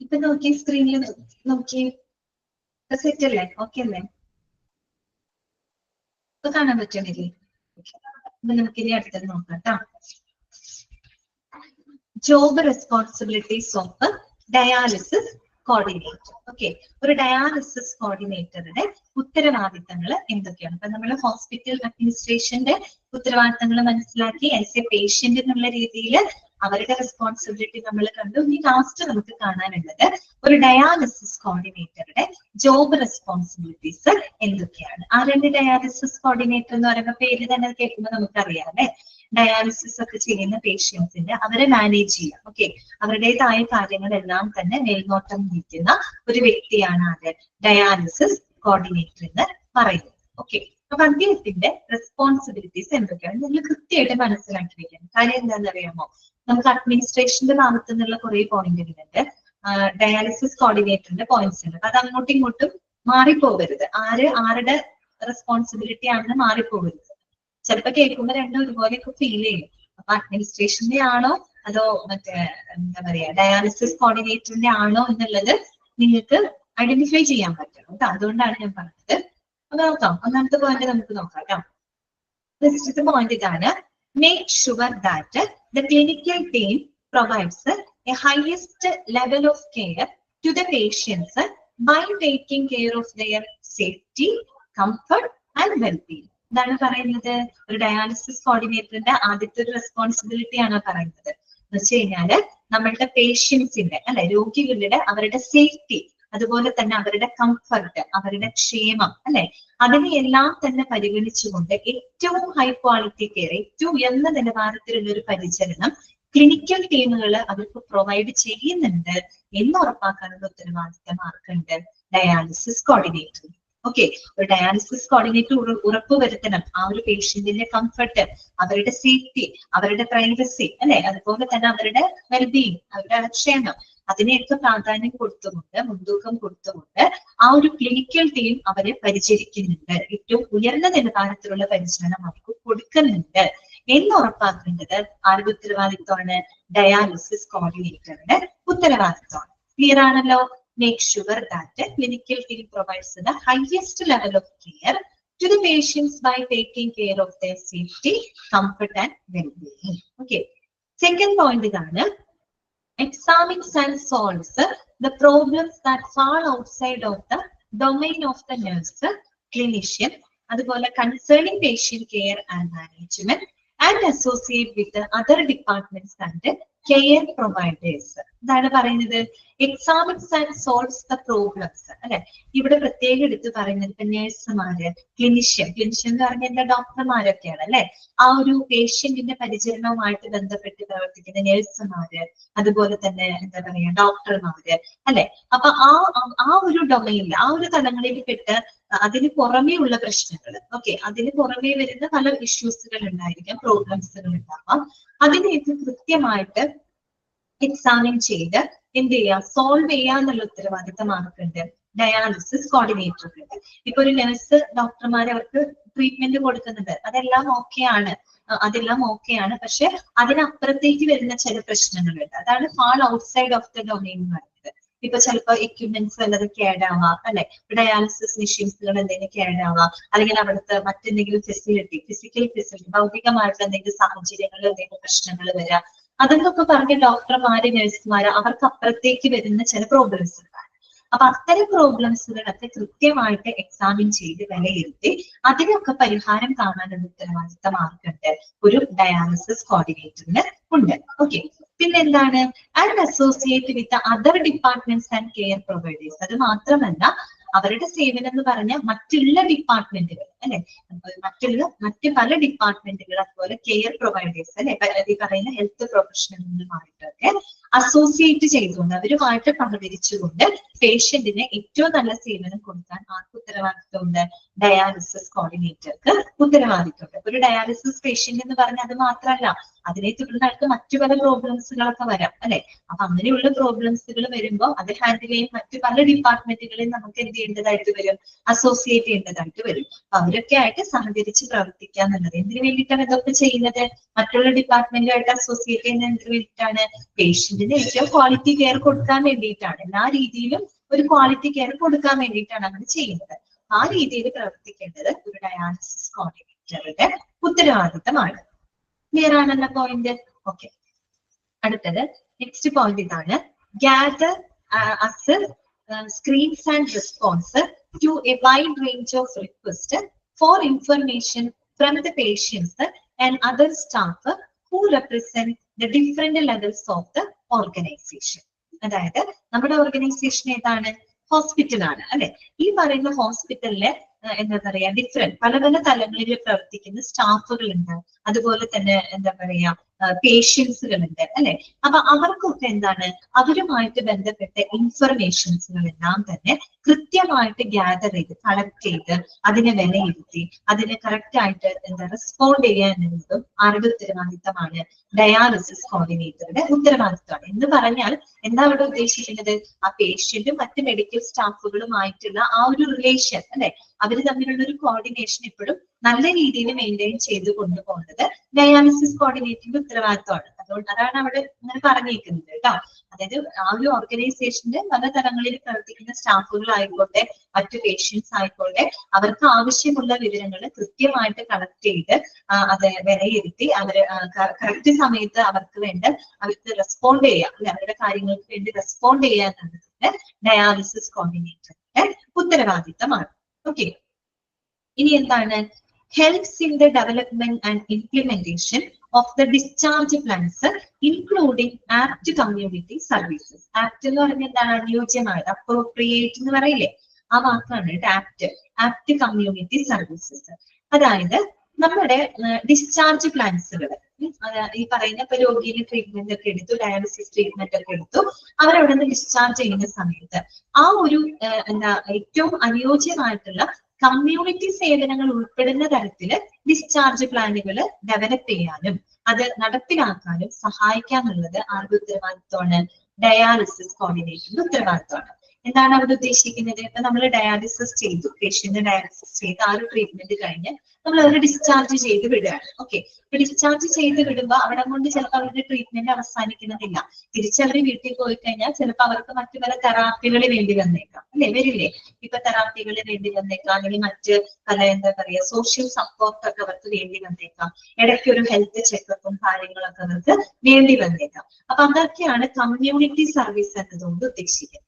ഇപ്പൊ നോക്കി സ്ക്രീനിൽ നോക്കി സെറ്റ് അല്ലേ? ഓക്കെ അല്ലേ? ഇപ്പൊ കാണാൻ പറ്റണില്ലേ? അപ്പൊ നമുക്ക് ഇനി അടുത്തത് നോക്കാം കേട്ടോ. Job responsibilities of dialysis coordinator. Okay, ഒരു ഡയാലിസിസ് കോർഡിനേറ്ററുടെ ഉത്തരവാദിത്തങ്ങൾ എന്തൊക്കെയാണ്? അപ്പൊ നമ്മൾ ഹോസ്പിറ്റൽ അഡ്മിനിസ്ട്രേഷന്റെ ഉത്തരവാദിത്തങ്ങൾ മനസ്സിലാക്കി. ആസ് എ പേഷ്യന്റ് എന്നുള്ള രീതിയിൽ അവരുടെ റെസ്പോൺസിബിലിറ്റി നമ്മൾ കണ്ടു. ഇനി ലാസ്റ്റ് നമുക്ക് കാണാനുള്ളത് ഒരു ഡയാലിസിസ് കോർഡിനേറ്ററുടെ ജോബ് റെസ്പോൺസിബിലിറ്റീസ് എന്തൊക്കെയാണ്. ആരുടെ ഡയാലിസിസ് കോർഡിനേറ്റർ എന്ന് പറയുന്ന പേര് തന്നെ കേൾക്കുമ്പോൾ നമുക്കറിയാം അല്ലെ. ഡയാലിസിസ് ഒക്കെ ചെയ്യുന്ന പേഷ്യൻസിന്റെ അവരെ മാനേജ് ചെയ്യാം. ഓക്കെ, അവരുടേതായ കാര്യങ്ങളെല്ലാം തന്നെ മേൽനോട്ടം വഹിക്കുന്ന ഒരു വ്യക്തിയാണ് ആര്? ഡയാലിസിസ് കോർഡിനേറ്റർ എന്ന് പറയുന്നത്. ഓക്കെ, അപ്പൊ അദ്ദേഹത്തിന്റെ റെസ്പോൺസിബിലിറ്റീസ് എന്തൊക്കെയാണ് നിങ്ങൾ കൃത്യമായിട്ട് മനസ്സിലാക്കി വെക്കണം. കാര്യം എന്താണെന്ന് അറിയാമോ? നമുക്ക് അഡ്മിനിസ്ട്രേഷന്റെ ഭാഗത്തു നിന്നുള്ള കുറെ പോയിന്റുകളുണ്ട്, ഡയാലിസിസ് കോർഡിനേറ്ററിന്റെ പോയിന്റ്സ് ഉണ്ട്. അത് അങ്ങോട്ടും ഇങ്ങോട്ടും മാറിപ്പോകരുത്. ആരുടെ റെസ്പോൺസിബിലിറ്റി ആണെന്ന് മാറിപ്പോകരുത്. ചിലപ്പോ കേൾക്കുമ്പോൾ രണ്ടും ഒരുപോലെയൊക്കെ ഫീൽ ചെയ്യും. അപ്പൊ അഡ്മിനിസ്ട്രേഷന്റെ ആണോ അതോ മറ്റേ എന്താ പറയാ ഡയാലിസിസ് കോർഡിനേറ്ററിന്റെ ആണോ എന്നുള്ളത് നിങ്ങൾക്ക് ഐഡന്റിഫൈ ചെയ്യാൻ പറ്റണം കേട്ടോ. അതുകൊണ്ടാണ് ഞാൻ പറഞ്ഞത്. അപ്പൊ നോക്കാം, ഒന്നാമത്തെ പോയിന്റ് നമുക്ക് നോക്കാം കേട്ടോ. ഫസ്റ്റത്തെ പോയിന്റ് ഇതാണ്: make sure that the clinical team provides a highest level of care to the patients by taking care of their safety, comfort and wellbeing. എന്താണ് പറയുന്നത്? ഒരു ഡയാലിസിസ് കോർഡിനേറ്ററിന്റെ ആദ്യത്തെ ഒരു റെസ്പോൺസിബിലിറ്റി ആണ് പറയുന്നത്. എന്ന് വെച്ച് കഴിഞ്ഞാല് നമ്മളുടെ പേഷ്യൻസിന്റെ അല്ലെ, രോഗികളുടെ അവരുടെ സേഫ്റ്റി, അതുപോലെ തന്നെ അവരുടെ കംഫർട്ട്, അവരുടെ ക്ഷേമം അല്ലെ, അതിനെയെല്ലാം തന്നെ പരിഗണിച്ചുകൊണ്ട് ഏറ്റവും ഹൈ ക്വാളിറ്റി കെയർ, ഏറ്റവും ഉയർന്ന നിലവാരത്തിലുള്ള ഒരു പരിചരണം ക്ലിനിക്കൽ ടീമുകൾ അവർക്ക് പ്രൊവൈഡ് ചെയ്യുന്നുണ്ട് എന്ന് ഉറപ്പാക്കാനുള്ള ഉത്തരവാദിത്തം ആർക്കുണ്ട്? Dialysis coordinator. ഓക്കെ, ഒരു ഡയാലിസിസ് കോർഡിനേറ്റർ ഉറപ്പുവരുത്തണം ആ ഒരു പേഷ്യന്റിന്റെ കംഫർട്ട്, അവരുടെ സേഫ്റ്റി, അവരുടെ പ്രൈവസി അല്ലെ, അതുപോലെ തന്നെ അവരുടെ വെൽബീയിങ്, അവരുടെ ക്ഷേമം, അതിനെയൊക്കെ പ്രാധാന്യം കൊടുത്തുകൊണ്ട്, മുൻതൂക്കം കൊടുത്തുകൊണ്ട് ആ ഒരു ക്ലിനിക്കൽ ടീം അവരെ പരിചരിക്കുന്നുണ്ട്, ഏറ്റവും ഉയർന്ന നിലവാരത്തിലുള്ള പരിചരണം അവർക്ക് കൊടുക്കുന്നുണ്ട് എന്ന് ഉറപ്പാക്കേണ്ടത് ആരുടെ ഉത്തരവാദിത്വമാണ്? ഡയാലിസിസ് കോർഡിനേറ്ററുടെ ഉത്തരവാദിത്വമാണ്. ക്ലിയർ ആണല്ലോ? Make sure that the clinical team provides the highest level of care to the patients by taking care of their safety, comfort and well-being. Okay. Second point is examines and solves the problems that fall outside of the domain of the nurse, clinician, അതുപോലെ concerning patient care and management and associate with the other departments and care providers. ഇതാണ് പറയുന്നത് examines and solves the problems അല്ലെ. ഇവിടെ പ്രത്യേകം എടുത്ത് പറയുന്നത് ഇപ്പൊ നഴ്സുമാര്, ക്ലിനിഷ്യൻ എന്ന് പറഞ്ഞാൽ എന്താ ഡോക്ടർമാരൊക്കെയാണ് അല്ലെ. ആ ഒരു പേഷ്യന്റിന്റെ പരിചരണവുമായിട്ട് ബന്ധപ്പെട്ട് പ്രവർത്തിക്കുന്ന നഴ്സുമാര്, അതുപോലെ തന്നെ എന്താ പറയാ ഡോക്ടർമാര് അല്ലെ. അപ്പൊ ആ ഒരു ഡൊമൈനിൽ, ആ ഒരു തലങ്ങളിൽ പെട്ട് അതിന് പുറമേ ഉള്ള പ്രശ്നങ്ങൾ, ഓക്കെ, അതിന് പുറമേ വരുന്ന പല ഇഷ്യൂസുകൾ ഉണ്ടായിരിക്കാം, പ്രോബ്ലംസുകൾ ഉണ്ടാവാം. അതിനെയൊക്കെ കൃത്യമായിട്ട് എക്സാമിൻ ചെയ്ത് എന്ത് ചെയ്യാം, സോൾവ് ചെയ്യാന്നുള്ള ഉത്തരവാദിത്തം ആർക്കുണ്ട്? ഡയാലിസിസ് കോർഡിനേറ്റർക്കുണ്ട്. ഇപ്പൊ ഒരു നഴ്സ്, ഡോക്ടർമാർ അവർക്ക് ട്രീറ്റ്മെന്റ് കൊടുക്കുന്നുണ്ട്, അതെല്ലാം ഓക്കെയാണ്. പക്ഷെ അതിനപ്പുറത്തേക്ക് വരുന്ന ചില പ്രശ്നങ്ങളുണ്ട്. അതാണ് fall outside of the domain എന്ന് പറയുന്നത്. ഇപ്പൊ ചിലപ്പോ എക്യുപ്മെന്റ്സ് വല്ലതും കേടാവാം അല്ലെ, ഡയാലിസിസ് മെഷീൻസുകൾ എന്തെങ്കിലും കേടാവാം, അല്ലെങ്കിൽ അവിടുത്തെ മറ്റെന്തെങ്കിലും ഫിസിക്കൽ ഫെസിലിറ്റി, ഭൗതികമായിട്ടുള്ള എന്തെങ്കിലും സാഹചര്യങ്ങളിൽ എന്തെങ്കിലും പ്രശ്നങ്ങൾ വരാം. അതൊക്കെ പറഞ്ഞ ഡോക്ടർമാര്, നഴ്സുമാര് അവർക്ക് അപ്പുറത്തേക്ക് വരുന്ന ചില പ്രോബ്ലംസ് ഉണ്ടാകും. അപ്പൊ അത്തരം പ്രോബ്ലംസുകളൊക്കെ കൃത്യമായിട്ട് എക്സാമിൻ ചെയ്ത് വിലയിരുത്തി അതിനൊക്കെ പരിഹാരം കാണാനുള്ള ഉത്തരവാദിത്തം ആർക്കുണ്ട്? ഒരു ഡയാലിസിസ് കോർഡിനേറ്ററിന് ഉണ്ട്. ഓക്കെ, പിന്നെ എന്താണ്? And associate with other departments and care providers. അത് മാത്രമല്ല, അവരുടെ സേവനം എന്ന് പറഞ്ഞാൽ മറ്റുള്ള ഡിപ്പാർട്ട്മെന്റുകൾ അല്ലെ, മറ്റ് പല ഡിപ്പാർട്ട്മെന്റുകൾ, അതുപോലെ കെയർ പ്രൊവൈഡേഴ്സ് അല്ലെ, ഈ പറയുന്ന ഹെൽത്ത് പ്രൊഫഷണലുമായിട്ടൊക്കെ അസോസിയേറ്റ് ചെയ്തുകൊണ്ട്, അവരുമായിട്ട് സഹകരിച്ചുകൊണ്ട് പേഷ്യന്റിന് ഏറ്റവും നല്ല സേവനം കൊടുക്കാൻ ആർക്ക് ഉത്തരവാദിത്വമുണ്ട്? ഡയാലിസിസ് കോർഡിനേറ്റർക്ക് ഉത്തരവാദിത്വമുണ്ട്. ഒരു ഡയാലിസിസ് പേഷ്യന്റ് എന്ന് പറഞ്ഞാൽ അത് മാത്രമല്ല, അതിനെ തുടർന്ന് മറ്റു പല പ്രോബ്ലംസുകളൊക്കെ വരാം അല്ലെ. അപ്പൊ അങ്ങനെയുള്ള പ്രോബ്ലംസുകൾ വരുമ്പോൾ അത് ഹാൻഡിൽ ചെയ്യാൻ മറ്റു പല ഡിപ്പാർട്ട്മെന്റുകളിൽ നമുക്ക് എന്ത് ചെയ്യേണ്ടതായിട്ട് വരും? അസോസിയേറ്റ് ചെയ്യേണ്ടതായിട്ട് വരും. അവരൊക്കെ ആയിട്ട് സഹകരിച്ച് പ്രവർത്തിക്കുക എന്നുള്ളത് എന്തിനു വേണ്ടിയിട്ടാണ് ഇതൊക്കെ ചെയ്യുന്നത്? മറ്റുള്ള ഡിപ്പാർട്ട്മെന്റുമായിട്ട് അസോസിയേറ്റ് ചെയ്യുന്നത് എന്തിനു വേണ്ടിയിട്ടാണ്? പേഷ്യന്റിന് ഏറ്റവും ക്വാളിറ്റി കെയർ കൊടുക്കാൻ വേണ്ടിയിട്ടാണ്. എല്ലാ രീതിയിലും ഒരു ക്വാളിറ്റി കെയർ കൊടുക്കാൻ വേണ്ടിയിട്ടാണ് അങ്ങനെ ചെയ്യുന്നത്. ആ രീതിയിൽ പ്രവർത്തിക്കേണ്ടത് ഒരു ഡയാലിസിസ് കോർഡിനേറ്ററുടെ ഉത്തരവാദിത്തമാണ്. ക്ലിയർ ആണല്ലോ പോയിന്റ്? ഓക്കെ, അടുത്തത് നെക്സ്റ്റ് പോയിന്റ് ഇതാണ്. Gather, assess, screens and response to a wide range of requests for information from the patients and other staff who represent the different levels of the organization. അതായത് നമ്മുടെ ഓർഗനൈസേഷൻ ഏതാണ്? ഹോസ്പിറ്റലാണ് അല്ലെ. ഈ പറയുന്ന ഹോസ്പിറ്റലിലെ എന്താ പറയാ പല തലങ്ങളിൽ പ്രവർത്തിക്കുന്ന സ്റ്റാഫുകളുണ്ട്, അതുപോലെ തന്നെ എന്താ പറയാ പേഷ്യൻസുകളുണ്ട് അല്ലെ. അപ്പൊ അവർക്കൊക്കെ എന്താണ്, അവരുമായിട്ട് ബന്ധപ്പെട്ട ഇൻഫർമേഷൻസുകളെല്ലാം തന്നെ കൃത്യമായിട്ട് ഗ്യാദർ ചെയ്ത് കളക്ട് ചെയ്ത് അതിനെ വിലയിരുത്തി അതിനെ കറക്റ്റ് ആയിട്ട് റെസ്പോണ്ട് ചെയ്യുക എന്നുള്ളതും ആരുടെ ഉത്തരവാദിത്തമാണ്? ഡയാലിസിസ് കോർഡിനേറ്ററുടെ ഉത്തരവാദിത്തമാണ്. എന്ന് പറഞ്ഞാൽ എന്താ അവിടെ ഉദ്ദേശിക്കുന്നത്? ആ പേഷ്യന്റും മറ്റ് മെഡിക്കൽ സ്റ്റാഫുകളുമായിട്ടുള്ള ആ ഒരു റിലേഷൻ അല്ലെ, അവര് തമ്മിലുള്ള ഒരു കോർഡിനേഷൻ എപ്പോഴും നല്ല രീതിയിൽ മെയിൻറ്റെയിൻ ചെയ്ത് കൊണ്ടുപോകുന്നത് ഡയാലിസിസ് കോർഡിനേറ്ററിന്റെ ഉത്തരവാദിത്തമാണ്. അതുകൊണ്ട് അതാണ് അവിടെ ഇങ്ങനെ പറഞ്ഞേക്കുന്നത് കേട്ടോ. അതായത് ആ ഒരു ഓർഗനൈസേഷന്റെ പല തലങ്ങളിൽ പ്രവർത്തിക്കുന്ന സ്റ്റാഫുകളായിക്കോട്ടെ, മറ്റു പേഷ്യൻസ് ആയിക്കോട്ടെ, അവർക്ക് ആവശ്യമുള്ള വിവരങ്ങൾ കൃത്യമായിട്ട് കളക്ട് ചെയ്ത് അത് വിലയിരുത്തി അവര് കറക്റ്റ് സമയത്ത് അവർക്ക് റെസ്പോണ്ട് ചെയ്യാം അല്ലെ, അവരുടെ കാര്യങ്ങൾക്ക് വേണ്ടി റെസ്പോണ്ട് ചെയ്യുക എന്നുള്ളത് ഡയാലിസിസ് കോർഡിനേറ്ററിന്റെ ഉത്തരവാദിത്തമാണ്. ഓക്കെ, ഇനി എന്താണ്? helps in the development and implementation of the discharge plans, including apt community services. Apt എന്ന് പറഞ്ഞാൽ എന്താണ്? അനുയോജ്യമായത്, അപ്രോപ്രിയേറ്റ് എന്ന് പറയില്ലേ, ആ വാക്കാണ് ആപ്റ്റ് കമ്മ്യൂണിറ്റി സർവീസസ്. അതായത് നമ്മുടെ ഡിസ്ചാർജ് പ്ലാൻസുകൾ, ഈ പറയുന്ന ഇപ്പൊ രോഗിയിൽ ട്രീറ്റ്മെന്റ് ഒക്കെ എടുത്തു, ഡയാലിസിസ് ട്രീറ്റ്മെന്റ് ഒക്കെ എടുത്തു, അവരവിടെ നിന്ന് ഡിസ്ചാർജ് ചെയ്യുന്ന സമയത്ത് ആ ഒരു ഏറ്റവും അനുയോജ്യമായിട്ടുള്ള കമ്മ്യൂണിറ്റി സേവനങ്ങൾ ഉൾപ്പെടുന്ന തരത്തില് ഡിസ്ചാർജ് പ്ലാനുകൾ ഡെവലപ്പ് ചെയ്യാനും അത് നടപ്പിലാക്കാനും സഹായിക്കാന്നുള്ളത് ആരുടെ ഉത്തരവാദിത്വമാണ്? ഡയാലിസിസ് കോർഡിനേറ്ററിന്റെ ഉത്തരവാദിത്വമാണ്. എന്താണ് അവിടെ ഉദ്ദേശിക്കുന്നത്? ഇപ്പൊ നമ്മൾ ഡയാലിസിസ് ചെയ്തു, പേഷ്യന്റ് ഡയാലിസിസ് ചെയ്ത് ആ ഒരു ട്രീറ്റ്മെന്റ് കഴിഞ്ഞ് നമ്മൾ അവരെ ഡിസ്ചാർജ് ചെയ്ത് വിടുകയാണ്. ഓക്കെ, ഇപ്പൊ ഡിസ്ചാർജ് ചെയ്ത് വിടുമ്പോൾ അവിടെ കൊണ്ട് ചിലപ്പോൾ അവരുടെ ട്രീറ്റ്മെന്റ് അവസാനിക്കുന്നതില്ല. തിരിച്ചവര് വീട്ടിൽ പോയി കഴിഞ്ഞാൽ ചിലപ്പോൾ അവർക്ക് മറ്റു പല തെറാപ്പികൾ വേണ്ടി വന്നേക്കാം അല്ലെ, വരില്ലേ? ഇപ്പൊ തെറാപ്പികൾ വേണ്ടി വന്നേക്കാം, അല്ലെങ്കിൽ മറ്റ് പല എന്താ പറയാ സോഷ്യൽ സപ്പോർട്ട് ഒക്കെ അവർക്ക് വേണ്ടി വന്നേക്കാം, ഇടയ്ക്ക് ഒരു ഹെൽത്ത് ചെക്കപ്പും കാര്യങ്ങളൊക്കെ അവർക്ക് വേണ്ടി വന്നേക്കാം. അപ്പൊ അതൊക്കെയാണ് കമ്മ്യൂണിറ്റി സർവീസ് എന്നതുകൊണ്ട് ഉദ്ദേശിക്കുന്നത്.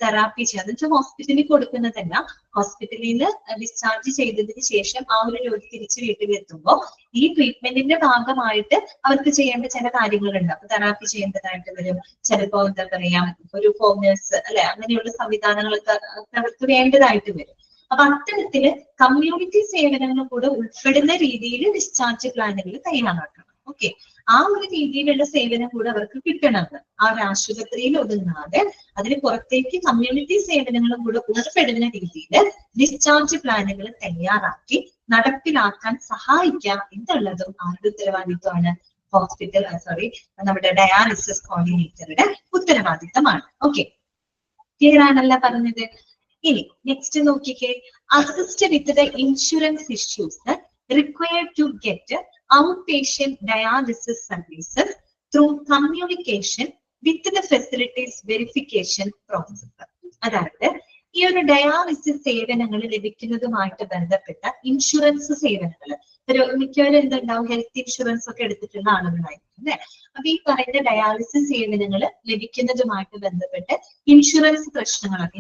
തെറാപ്പി ചെയ്യുക എന്ന് വെച്ചാൽ ഹോസ്പിറ്റലിൽ കൊടുക്കുന്നതല്ല. ഹോസ്പിറ്റലിൽ നിന്ന് ഡിസ്ചാർജ് ചെയ്തതിന് ശേഷം ആ ഒരു രോഗി തിരിച്ച് വീട്ടിലെത്തുമ്പോൾ ഈ ട്രീറ്റ്മെന്റിന്റെ ഭാഗമായിട്ട് അവർക്ക് ചെയ്യേണ്ട ചില കാര്യങ്ങളുണ്ട്. അപ്പൊ തെറാപ്പി ചെയ്യേണ്ടതായിട്ട് വരും. ചിലപ്പോ എന്താ പറയാ, ഒരു ഹോം നേഴ്സ് അല്ലെ, അങ്ങനെയുള്ള സംവിധാനങ്ങളൊക്കെ അവർക്ക് വേണ്ടതായിട്ട് വരും. അപ്പൊ അത്തരത്തില് കമ്മ്യൂണിറ്റി സേവനങ്ങളും കൂടെ ഉൾപ്പെടുന്ന രീതിയിൽ ഡിസ്ചാർജ് പ്ലാനുകൾ തയ്യാറാക്കണം. ഓക്കെ, ആ ഒരു രീതിയിലുള്ള സേവനം കൂടെ അവർക്ക് കിട്ടണമെന്ന്. ആ ഒരു ആശുപത്രിയിൽ ഒതുങ്ങാതെ അതിന് പുറത്തേക്ക് കമ്മ്യൂണിറ്റി സേവനങ്ങളും കൂടെ ഉൾപ്പെടുന്ന രീതിയിൽ ഡിസ്ചാർജ് പ്ലാനുകൾ തയ്യാറാക്കി നടപ്പിലാക്കാൻ സഹായിക്കാം എന്നുള്ളതും ആരുടെ ഉത്തരവാദിത്വമാണ്? നമ്മുടെ ഡയാലിസിസ് കോർഡിനേറ്ററുടെ ഉത്തരവാദിത്തമാണ്. ഓക്കെ, ക്ലിയർ ആണല്ല പറഞ്ഞത്? ഇനി നെക്സ്റ്റ് നോക്കിക്കേ, assist with the insurance issues required to get outpatient dialysis services through communication with the facilities verification process. അതായത് ഈ ഒരു ഡയാലിസിസ് സേവനങ്ങൾ ലഭിക്കുന്നതുമായിട്ട് ബന്ധപ്പെട്ട ഇൻഷുറൻസ് സേവനങ്ങൾ, ഒരു മിക്കവരും എന്തുണ്ടാവും, ഹെൽത്ത് ഇൻഷുറൻസ് ഒക്കെ എടുത്തിട്ടുള്ള ആളുകളായിരിക്കും അല്ലെ. അപ്പൊ ഈ പറയുന്ന ഡയാലിസിസ് സേവനങ്ങൾ ലഭിക്കുന്നതുമായിട്ട് ബന്ധപ്പെട്ട് ഇൻഷുറൻസ് പ്രശ്നങ്ങളൊക്കെ,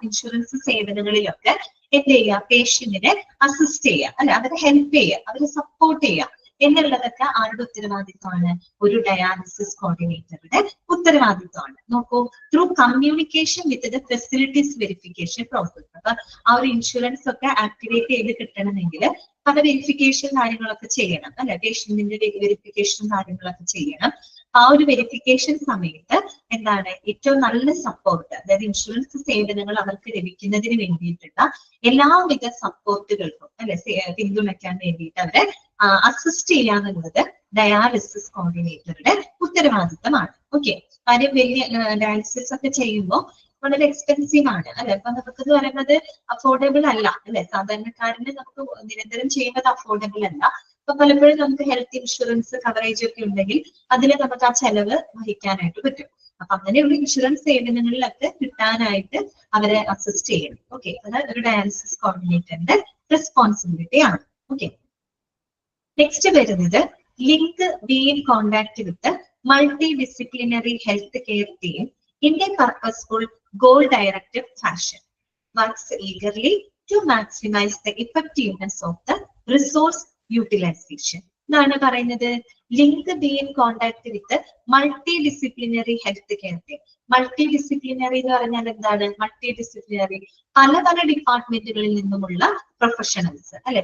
ഇൻഷുറൻസ് സേവനങ്ങളിലൊക്കെ എന്ത് ചെയ്യുക, പേഷ്യന്റിനെ അസിസ്റ്റ് ചെയ്യുക അല്ലെ, അവരെ ഹെൽപ്പ് ചെയ്യുക, അവരെ സപ്പോർട്ട് ചെയ്യുക എന്നുള്ളതൊക്കെ ആരുടെ ഉത്തരവാദിത്വമാണ്? ഒരു ഡയാലിസിസ് കോർഡിനേറ്ററുടെ ഉത്തരവാദിത്വമാണ്. നോക്കൂ, through communication with the facilities verification process. അപ്പൊ ആ ഒരു ഇൻഷുറൻസ് ഒക്കെ ആക്ടിവേറ്റ് ചെയ്ത് കിട്ടണമെങ്കിൽ പല വെരിഫിക്കേഷൻ കാര്യങ്ങളൊക്കെ ചെയ്യണം അല്ലെ, പേഷ്യന്റിന്റെ വെരിഫിക്കേഷൻ കാര്യങ്ങളൊക്കെ ചെയ്യണം. ആ ഒരു വെരിഫിക്കേഷൻ സമയത്ത് എന്താണ് ഏറ്റവും നല്ല സപ്പോർട്ട്, അതായത് ഇൻഷുറൻസ് സേവനങ്ങൾ അവർക്ക് ലഭിക്കുന്നതിന് വേണ്ടിയിട്ടുള്ള എല്ലാവിധ സപ്പോർട്ടുകൾക്കും അല്ലെ പിന്തുണയ്ക്കാൻ വേണ്ടിയിട്ട് അവരെ അസിസ്റ്റ് ചെയ്യാന്നുള്ളത് ഡയാലിസിസ് കോർഡിനേറ്ററുടെ ഉത്തരവാദിത്തമാണ്. ഓക്കെ, കാര്യം വലിയ ഡയാലിസിസ് ഒക്കെ ചെയ്യുമ്പോൾ വളരെ എക്സ്പെൻസീവ് ആണ് അല്ലെ. അപ്പൊ നമുക്കെന്ന് പറയുന്നത് അഫോർഡബിൾ അല്ല അല്ലെ, സാധാരണക്കാരന് നമുക്ക് നിരന്തരം ചെയ്യുന്നത് അഫോർഡബിൾ അല്ല. അപ്പൊ പലപ്പോഴും നമുക്ക് ഹെൽത്ത് ഇൻഷുറൻസ് കവറേജ് ഒക്കെ ഉണ്ടെങ്കിൽ അതിൽ നമുക്ക് ആ ചെലവ് വഹിക്കാനായിട്ട് പറ്റും. അപ്പൊ അങ്ങനെയുള്ള ഇൻഷുറൻസ് സേവനങ്ങളിലൊക്കെ കിട്ടാനായിട്ട് അവരെ അസിസ്റ്റ് ചെയ്യണം. ഓക്കെ, അത് ഒരു ഡയാലിസിസ് കോർഡിനേറ്ററിന്റെ റെസ്പോൺസിബിലിറ്റി ആണ്. ഓക്കെ, നെക്സ്റ്റ് വരുന്നത് link be in contact with multi disciplinary health care team in a purposeful, goal-directed fashion, works eagerly to maximize the effectiveness of the resource utilization. എന്നാണ് പറയുന്നത്. Link be in contact with multi disciplinary health care team. Multi disciplinary എന്ന് പറഞ്ഞാൽ എന്താണ്? മൾട്ടി ഡിസിപ്ലിനറി പല പല ഡിപ്പാർട്ട്മെന്റുകളിൽ നിന്നുമുള്ള പ്രൊഫഷണൽസ് അല്ലെ.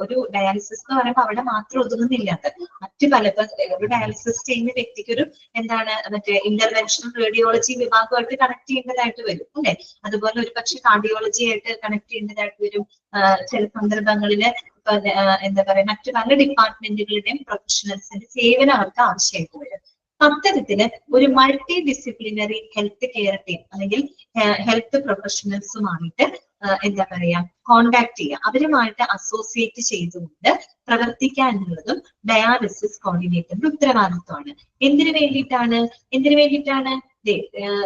ഒരു ഡയാലിസിസ് എന്ന് പറയുമ്പോൾ അവിടെ മാത്രം ഒതുങ്ങുന്നില്ലാത്ത മറ്റു പല, ഒരു ഡയാലിസിസ് ചെയ്യുന്ന വ്യക്തിക്ക് ഒരു എന്താണ് മറ്റേ ഇന്റർവെൻഷണൽ റേഡിയോളജി വിഭാഗമായിട്ട് കണക്ട് ചെയ്യേണ്ടതായിട്ട് വരും അല്ലെ. അതുപോലെ ഒരു പക്ഷെ കാർഡിയോളജി ആയിട്ട് കണക്ട് ചെയ്യേണ്ടതായിട്ട് വരും. ചില സന്ദർഭങ്ങളില് എന്താ പറയാ, മറ്റു പല ഡിപ്പാർട്ട്മെന്റുകളുടെയും പ്രൊഫഷണൽസിന്റെ സേവനം അവർക്ക് ആവശ്യമായിട്ട് വരും. അത്തരത്തില് ഒരു multi disciplinary health care team അല്ലെങ്കിൽ ഹെൽത്ത് പ്രൊഫഷണൽസുമായിട്ട് എന്താ പറയാ കോണ്ടാക്ട് ചെയ്യുക, അവരുമായിട്ട് അസോസിയേറ്റ് ചെയ്തുകൊണ്ട് പ്രവർത്തിക്കുക എന്നുള്ളതും ഡയാലിസിസ് കോർഡിനേറ്ററിന്റെ ഉത്തരവാദിത്വമാണ്. എന്തിനു വേണ്ടിയിട്ടാണ്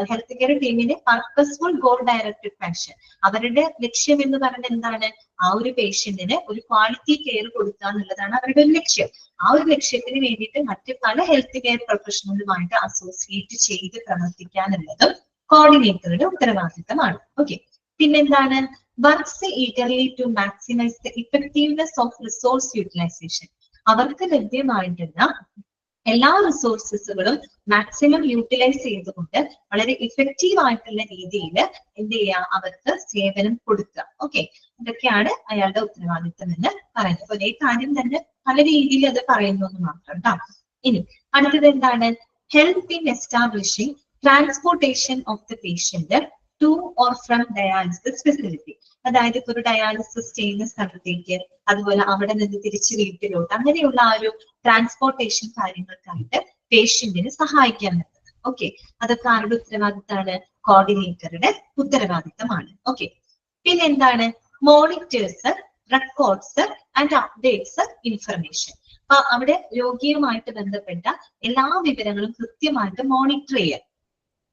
ഹെൽത്ത് കെയർ ടീമിന്റെ പർപ്പസ്ഫുൾ ഗോൾ ഡയറക്റ്റഡ് ഫാഷൻ. അവരുടെ ലക്ഷ്യം എന്ന് പറയുന്നത് എന്താണ്? ആ ഒരു പേഷ്യന്റിന് ഒരു ക്വാളിറ്റി കെയർ കൊടുക്കുക എന്നുള്ളതാണ് അവരുടെ ഒരു ലക്ഷ്യം. ആ ഒരു ലക്ഷ്യത്തിന് വേണ്ടിയിട്ട് മറ്റ് പല ഹെൽത്ത് കെയർ പ്രൊഫഷണലുമായിട്ട് അസോസിയേറ്റ് ചെയ്ത് പ്രവർത്തിക്കാനുള്ളതും കോർഡിനേറ്ററുടെ ഉത്തരവാദിത്തമാണ്. ഓക്കെ, പിന്നെന്താണ്? Works eagerly to maximise the effectiveness of resource utilisation. അവർക്ക് ലഭ്യമായിട്ടുള്ള എല്ലാ റിസോഴ്സസുകളും മാക്സിമം യൂട്ടിലൈസ് ചെയ്തുകൊണ്ട് വളരെ ഇഫക്റ്റീവ് ആയിട്ടുള്ള രീതിയിൽ എന്ത് ചെയ്യുക, അവർക്ക് സേവനം കൊടുക്കുക. ഓക്കെ, ഇതൊക്കെയാണ് അയാളുടെ ഉത്തരവാദിത്തം എന്ന് പറയുന്നത്. ഒരേ കാര്യം തന്നെ പല രീതിയിൽ അത് പറയുന്നു എന്ന് മാത്രം കേട്ടോ. ഇനി അടുത്തത് എന്താണ്? Help in establishing transportation of the patient two or from dialysis facility. അതായത് ഇപ്പൊ ഒരു ഡയാലിസിസ് ചെയ്യുന്ന സ്ഥലത്തേക്ക്, അതുപോലെ അവിടെ നിന്ന് തിരിച്ച് വീട്ടിലോട്ട്, അങ്ങനെയുള്ള ആ ഒരു ട്രാൻസ്പോർട്ടേഷൻ കാര്യങ്ങൾക്കായിട്ട് പേഷ്യന്റിന് സഹായിക്കാൻ പറ്റുന്നത്. ഓക്കെ, അതൊക്കെ ആരുടെ ഉത്തരവാദിത്തമാണ്? കോർഡിനേറ്ററുടെ ഉത്തരവാദിത്തമാണ്. ഓക്കെ, പിന്നെ എന്താണ്? Monitors records and updates information. അപ്പൊ അവിടെ രോഗിയുമായിട്ട് ബന്ധപ്പെട്ട എല്ലാ വിവരങ്ങളും കൃത്യമായിട്ട് മോണിറ്റർ ചെയ്യുക,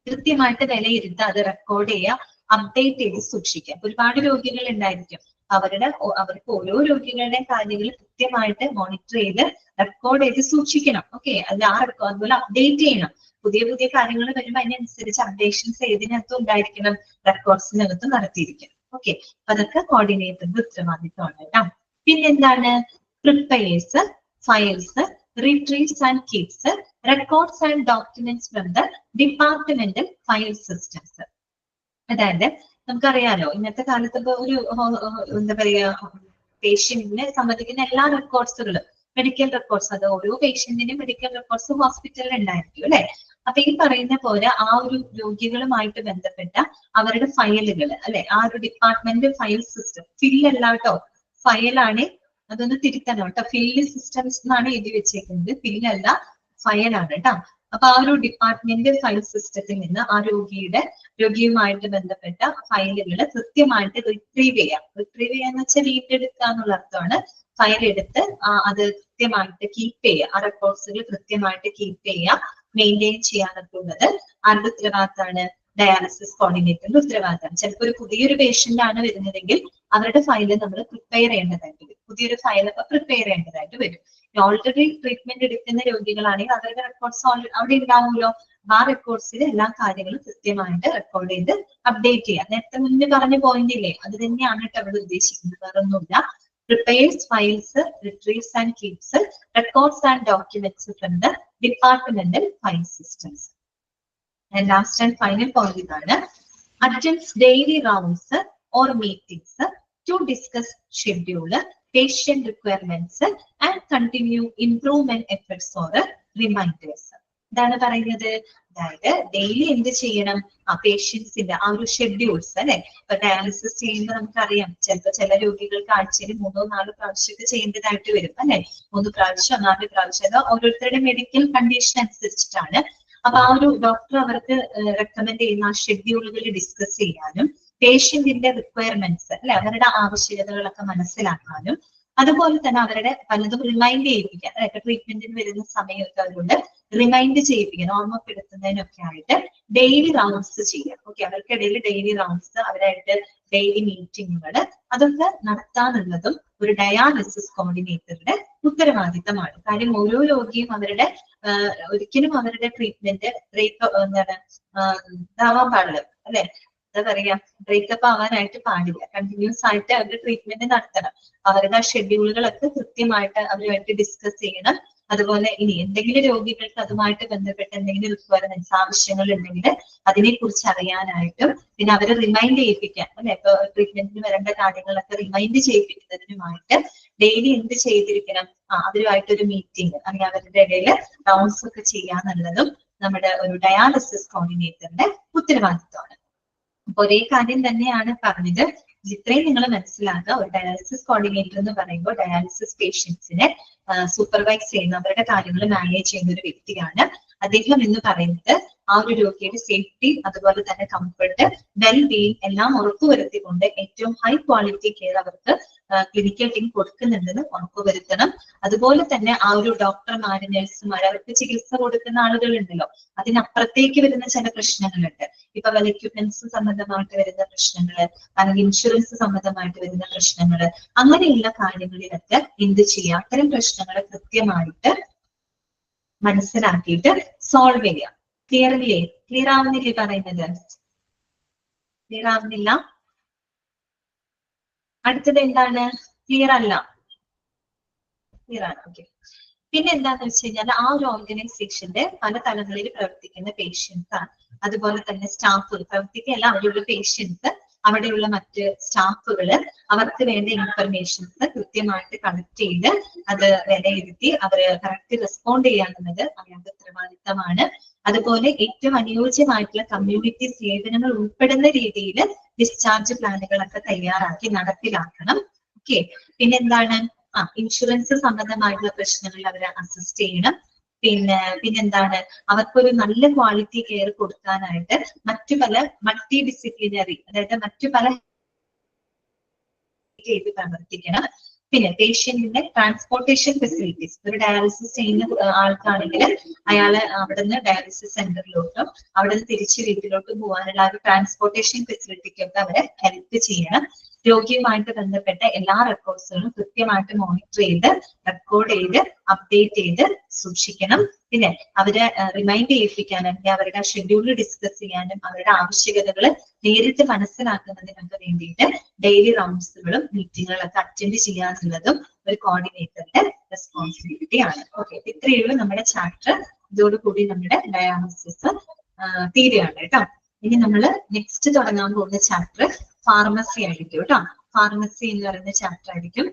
കൃത്യമായിട്ട് വിലയിരുത്തുക, അത് റെക്കോർഡ് ചെയ്യുക, അപ്ഡേറ്റ് ചെയ്ത് സൂക്ഷിക്കുക. ഒരുപാട് രോഗികൾ ഉണ്ടായിരിക്കും, അവർക്ക് ഓരോ രോഗികളുടെ കാര്യങ്ങൾ കൃത്യമായിട്ട് മോണിറ്റർ ചെയ്ത് റെക്കോർഡ് ചെയ്ത് സൂക്ഷിക്കണം. ഓക്കെ, അതുപോലെ അപ്ഡേറ്റ് ചെയ്യണം. പുതിയ പുതിയ കാര്യങ്ങൾ വരുമ്പോൾ അതിനനുസരിച്ച് അപ്ഡേഷൻസ് ഏതിനകത്തും ഉണ്ടായിരിക്കണം, റെക്കോർഡ്സിനകത്തും നടത്തിയിരിക്കണം. ഓക്കെ, അപ്പൊ അതൊക്കെ കോർഡിനേറ്ററിന്റെ ഉത്തരവാദിത്വമാണ് കേട്ടോ. പിന്നെന്താണ്? Prepares files, retrieves and keeps records and documents from the departmental file systems. അതായത് നമുക്കറിയാലോ ഇന്നത്തെ കാലത്ത് ഇപ്പൊ ഒരു എന്താ പറയാ പേഷ്യന്റിനെ സംബന്ധിക്കുന്ന എല്ലാ റെക്കോർഡ്സുകളും മെഡിക്കൽ റെക്കോർഡ്സ്, അത് ഓരോ പേഷ്യന്റിനും മെഡിക്കൽ റെക്കോർഡ്സ് ഹോസ്പിറ്റലിൽ ഉണ്ടായിരിക്കും അല്ലെ. അപ്പൊ ഈ പറയുന്ന പോലെ ആ ഒരു രോഗികളുമായിട്ട് ബന്ധപ്പെട്ട അവരുടെ ഫയലുകൾ അല്ലെ, ആ ഒരു ഡിപ്പാർട്ട്മെന്റ് ഫയൽ സിസ്റ്റം, ഫില്ലല്ല കേട്ടോ, ഫയലാണ്, അതൊന്ന് തിരുത്തണം കേട്ടോ. ഫില്ല് സിസ്റ്റംസ് എന്നാണ് എഴുതി വെച്ചേക്കുന്നത്, ഫില്ലല്ല ഫയലാണ് കേട്ടോ. അപ്പൊ ആ ഒരു ഡിപ്പാർട്ട്മെന്റ് ഫയൽ സിസ്റ്റത്തിൽ നിന്ന് ആ രോഗിയുമായിട്ട് ബന്ധപ്പെട്ട ഫയലുകൾ കൃത്യമായിട്ട് റിട്രീവ് ചെയ്യാന്ന് വെച്ചാൽ വീണ്ടെടുക്കുക എന്നുള്ള അർത്ഥമാണ്. ഫയൽ എടുത്ത് അത് കൃത്യമായിട്ട് കീപ്പ് ചെയ്യുക, ആ റെക്കോർഡ്സുകൾ കൃത്യമായിട്ട് കീപ്പ് ചെയ്യുക, മെയിൻറ്റെയിൻ ചെയ്യാനൊക്കെ ഉള്ളത് ആരുടെ ഉത്തരവാദിത്തമാണ്? ഡയാലിസിസ് കോർഡിനേറ്ററിന്റെ ഉത്തരവാദിത്തമാണ്. ചിലപ്പോൾ ഒരു പുതിയൊരു പേഷ്യന്റ് ആണ് വരുന്നതെങ്കിൽ അവരുടെ ഫയല് നമ്മൾ പ്രിപ്പയർ ചെയ്യേണ്ടതായിട്ട് വരും, പുതിയൊരു ഫയലൊക്കെ പ്രിപ്പയർ ചെയ്യേണ്ടതായിട്ട് വരും. ഓൾറെഡി ട്രീറ്റ്മെന്റ് എടുക്കുന്ന രോഗികളാണെങ്കിൽ അവരുടെ റെക്കോർഡ്സ് അവിടെ ഉണ്ടാവുമല്ലോ, ആ റെക്കോർഡ്സിൽ എല്ലാ കാര്യങ്ങളും കൃത്യമായിട്ട് റെക്കോർഡ് ചെയ്ത് അപ്ഡേറ്റ് ചെയ്യുക. നേരത്തെ മുന്നേ പറഞ്ഞ പോയിന്റ് ഇല്ലേ, അത് തന്നെയാണ് കേട്ടോ അവിടെ ഉദ്ദേശിക്കുന്നത്, വേറൊന്നുമില്ല. prepares files, retrieves and keeps records and documents from the departmental file systems. And last and final point is attends daily rounds or meetings to discuss schedule, patient requirements and continue improvement efforts or reminders. ഇതാണ് പറയുന്നത്. അതായത് ഡെയിലി എന്ത് ചെയ്യണം, ആ പേഷ്യൻസിന്റെ ആ ഒരു ഷെഡ്യൂൾസ് അല്ലെ. ഇപ്പൊ ഡയാലിസിസ് ചെയ്യുമ്പോൾ നമുക്കറിയാം ചിലപ്പോൾ ചില രോഗികൾക്ക് ആഴ്ചയിൽ 3-4 പ്രാവശ്യമൊക്കെ ചെയ്യേണ്ടതായിട്ട് വരും അല്ലെ. 3 പ്രാവശ്യം 4 പ്രാവശ്യം, അത് ഓരോരുത്തരുടെ മെഡിക്കൽ കണ്ടീഷൻ അനുസരിച്ചിട്ടാണ്. അപ്പൊ ആ ഒരു ഡോക്ടർ അവർക്ക് റെക്കമെൻഡ് ചെയ്യുന്ന ആ ഷെഡ്യൂളുകൾ ഡിസ്കസ് ചെയ്യാനും പേഷ്യന്റിന്റെ റിക്വയർമെന്റ്സ് അല്ലെ, അവരുടെ ആവശ്യകതകളൊക്കെ മനസ്സിലാക്കാനും അതുപോലെ തന്നെ അവരുടെ പലതും റിമൈൻഡ് ചെയ്യിപ്പിക്കാൻ, അതൊക്കെ ട്രീറ്റ്മെന്റിന് വരുന്ന സമയമൊക്കെ അവരോട് റിമൈൻഡ് ചെയ്യിപ്പിക്കാൻ, ഓർമ്മപ്പെടുത്തുന്നതിനൊക്കെ ആയിട്ട് ഡെയിലി റൗണ്ട്സ് ചെയ്യാം. ഓക്കെ, അവർക്കിടയിൽ ഡെയിലി റൗണ്ട്സ്, അവരായിട്ട് ഡെയിലി മീറ്റിങ്ങുകൾ അതൊക്കെ നടത്താനുള്ളതും ഒരു ഡയാലിസിസ് കോർഡിനേറ്ററുടെ ഉത്തരവാദിത്തമാണ്. കാര്യം ഓരോ രോഗിയും അവരുടെ ഒരിക്കലും അവരുടെ ട്രീറ്റ്മെന്റ് ഇതാവാൻ പാടില്ല അല്ലെ, എന്താ പറയാ, ബ്രേക്കപ്പ് ആവാനായിട്ട് പാടില്ല. കണ്ടിന്യൂസ് ആയിട്ട് അവരുടെ ട്രീറ്റ്മെന്റ് നടത്തണം. അവരുടെ ആ ഷെഡ്യൂളുകളൊക്കെ കൃത്യമായിട്ട് അവരുമായിട്ട് ഡിസ്കസ് ചെയ്യണം. അതുപോലെ ഇനി എന്തെങ്കിലും രോഗികൾക്ക് അതുമായിട്ട് ബന്ധപ്പെട്ട എന്തെങ്കിലും റിക്വയർമെന്റ്സ് ആവശ്യങ്ങൾ ഉണ്ടെങ്കിൽ അതിനെ കുറിച്ച് അറിയാനായിട്ടും പിന്നെ അവരെ റിമൈൻഡ് ചെയ്യിപ്പിക്കാൻ അല്ലെ, ഇപ്പൊ ട്രീറ്റ്മെന്റിന് വരേണ്ട കാര്യങ്ങളൊക്കെ റിമൈൻഡ് ചെയ്യിപ്പിക്കുന്നതിനുമായിട്ട് ഡെയിലി എന്ത് ചെയ്തിരിക്കണം, അവരുമായിട്ടൊരു മീറ്റിംഗ് അല്ലെങ്കിൽ അവരുടെ ഇടയിൽ റൗണ്ട്സ് ഒക്കെ ചെയ്യാന്നുള്ളതും നമ്മുടെ ഒരു ഡയാലിസിസ് കോർഡിനേറ്ററിന്റെ ഉത്തരവാദിത്വമാണ്. അപ്പൊ ഒരേ കാര്യം തന്നെയാണ് പറഞ്ഞത്. ഇത്രയും നിങ്ങൾ മനസ്സിലാക്കുക. ഒരു ഡയാലിസിസ് കോർഡിനേറ്റർ എന്ന് പറയുമ്പോൾ ഡയാലിസിസ് പേഷ്യൻസിനെ സൂപ്പർവൈസ് ചെയ്യുന്ന, അവരുടെ കാര്യങ്ങൾ മാനേജ് ചെയ്യുന്ന ഒരു വ്യക്തിയാണ്. അദ്ദേഹം എന്ന് പറയുന്നത് ആ ഒരു രോഗിയുടെ സേഫ്റ്റി അതുപോലെ തന്നെ കംഫർട്ട്, വെൽബീയിങ് എല്ലാം ഉറപ്പുവരുത്തിക്കൊണ്ട് ഏറ്റവും ഹൈ ക്വാളിറ്റി കെയർ അവർക്ക് ക്ലിനിക്കൽ ടീം കൊടുക്കുന്നുണ്ടെന്ന് ഉറപ്പുവരുത്തണം. അതുപോലെ തന്നെ ആ ഒരു ഡോക്ടർമാര് നഴ്സുമാർ അവർക്ക് ചികിത്സ കൊടുക്കുന്ന ആളുകളുണ്ടല്ലോ, അതിനപ്പുറത്തേക്ക് വരുന്ന ചില പ്രശ്നങ്ങളുണ്ട്. ഇപ്പൊ വല്ല എക്യുപ്മെന്റ്സ് സംബന്ധമായിട്ട് വരുന്ന പ്രശ്നങ്ങള്, അല്ലെങ്കിൽ ഇൻഷുറൻസ് സംബന്ധമായിട്ട് വരുന്ന പ്രശ്നങ്ങള്, അങ്ങനെയുള്ള കാര്യങ്ങളിലൊക്കെ എന്ത് ചെയ്യാം, അത്തരം പ്രശ്നങ്ങളെ കൃത്യമായിട്ട് മനസ്സിലാക്കിയിട്ട് സോൾവ് ചെയ്യാം. ക്ലിയർ ഇല്ലേ? ക്ലിയർ ആവുന്നില്ലേ പറയുന്നത്? ക്ലിയർ ആവുന്നില്ല? അടുത്തത് എന്താണ്? ക്ലിയർ അല്ല? ക്ലിയർ ആണ്. ഓക്കെ. പിന്നെ എന്താന്ന് വെച്ച് കഴിഞ്ഞാൽ ആ ഒരു ഓർഗനൈസേഷന്റെ പല തലങ്ങളിൽ പ്രവർത്തിക്കുന്ന പേഷ്യൻസ് ആണ്, അതുപോലെ തന്നെ സ്റ്റാഫുകൾ പ്രവർത്തിക്കുകയല്ല, അവിടെയുള്ള പേഷ്യൻസ്, അവിടെയുള്ള മറ്റ് സ്റ്റാഫുകള് അവർക്ക് വേണ്ട ഇൻഫർമേഷൻസ് കൃത്യമായിട്ട് കളക്ട് ചെയ്ത് അത് വിലയിരുത്തി അവര് കറക്റ്റ് റെസ്പോണ്ട് ചെയ്യാനുള്ളത് അവരുടെ ഉത്തരവാദിത്തമാണ്. അതുപോലെ ഏറ്റവും അനുയോജ്യമായിട്ടുള്ള കമ്മ്യൂണിറ്റി സേവനങ്ങൾ ഉൾപ്പെടുന്ന രീതിയിൽ ഡിസ്ചാർജ് പ്ലാനുകളൊക്കെ തയ്യാറാക്കി നടപ്പിലാക്കണം. ഓക്കെ. പിന്നെന്താണ്, ഇൻഷുറൻസ് സംബന്ധമായിട്ടുള്ള പ്രശ്നങ്ങളിൽ അവരെ അസിസ്റ്റ് ചെയ്യണം. പിന്നെന്താണ്, അവർക്കൊരു നല്ല ക്വാളിറ്റി കെയർ കൊടുക്കാനായിട്ട് മറ്റു പല മൾട്ടി ഡിസിപ്ലിനറി, അതായത് മറ്റു പല ചെയ്ത് പ്രവർത്തിക്കണം. പിന്നെ പേഷ്യന്റിന്റെ ട്രാൻസ്പോർട്ടേഷൻ ഫെസിലിറ്റീസ്, ഒരു ഡയാലിസിസ് ചെയ്യുന്ന ആൾക്കാണെങ്കിൽ അയാളെ അവിടുന്ന് ഡയാലിസിസ് സെന്ററിലോട്ടും അവിടുന്ന് തിരിച്ച് വീട്ടിലോട്ടും പോകാനുള്ള ഒരു ട്രാൻസ്പോർട്ടേഷൻ ഫെസിലിറ്റിക്കൊക്കെ അവരെ ഹെൽപ്പ് ചെയ്യണം. രോഗിയുമായിട്ട് ബന്ധപ്പെട്ട എല്ലാ റെക്കോർഡ്സുകളും കൃത്യമായിട്ട് മോണിറ്റർ ചെയ്ത് റെക്കോർഡ് ചെയ്ത് അപ്ഡേറ്റ് ചെയ്ത് സൂക്ഷിക്കണം. പിന്നെ അവരെ റിമൈൻഡ് ചെയ്യിപ്പിക്കാൻ അല്ലെങ്കിൽ അവരുടെ ഷെഡ്യൂൾ ഡിസ്കസ് ചെയ്യാനും അവരുടെ ആവശ്യകതകൾ നേരിട്ട് മനസ്സിലാക്കുന്നതിനൊക്കെ വേണ്ടിയിട്ട് ഡെയിലി റൗണ്ട്സുകളും മീറ്റിങ്ങുകളൊക്കെ അറ്റൻഡ് ചെയ്യാന്നുള്ളതും ഒരു കോർഡിനേറ്ററുടെ റെസ്പോൺസിബിലിറ്റി ആണ്. ഓക്കെ, ഇത്രയുള്ളൂ നമ്മുടെ ചാപ്റ്റർ. ഇതോടുകൂടി നമ്മുടെ ഡയാലിസിസ് തീരെയാണ് കേട്ടോ. ഇനി നമ്മൾ നെക്സ്റ്റ് തുടങ്ങാൻ പോകുന്ന ചാപ്റ്റർ ഫാർമസി ആയിരിക്കും കേട്ടോ. ഫാർമസി എന്ന് പറയുന്ന ചാപ്റ്റർ ആയിരിക്കും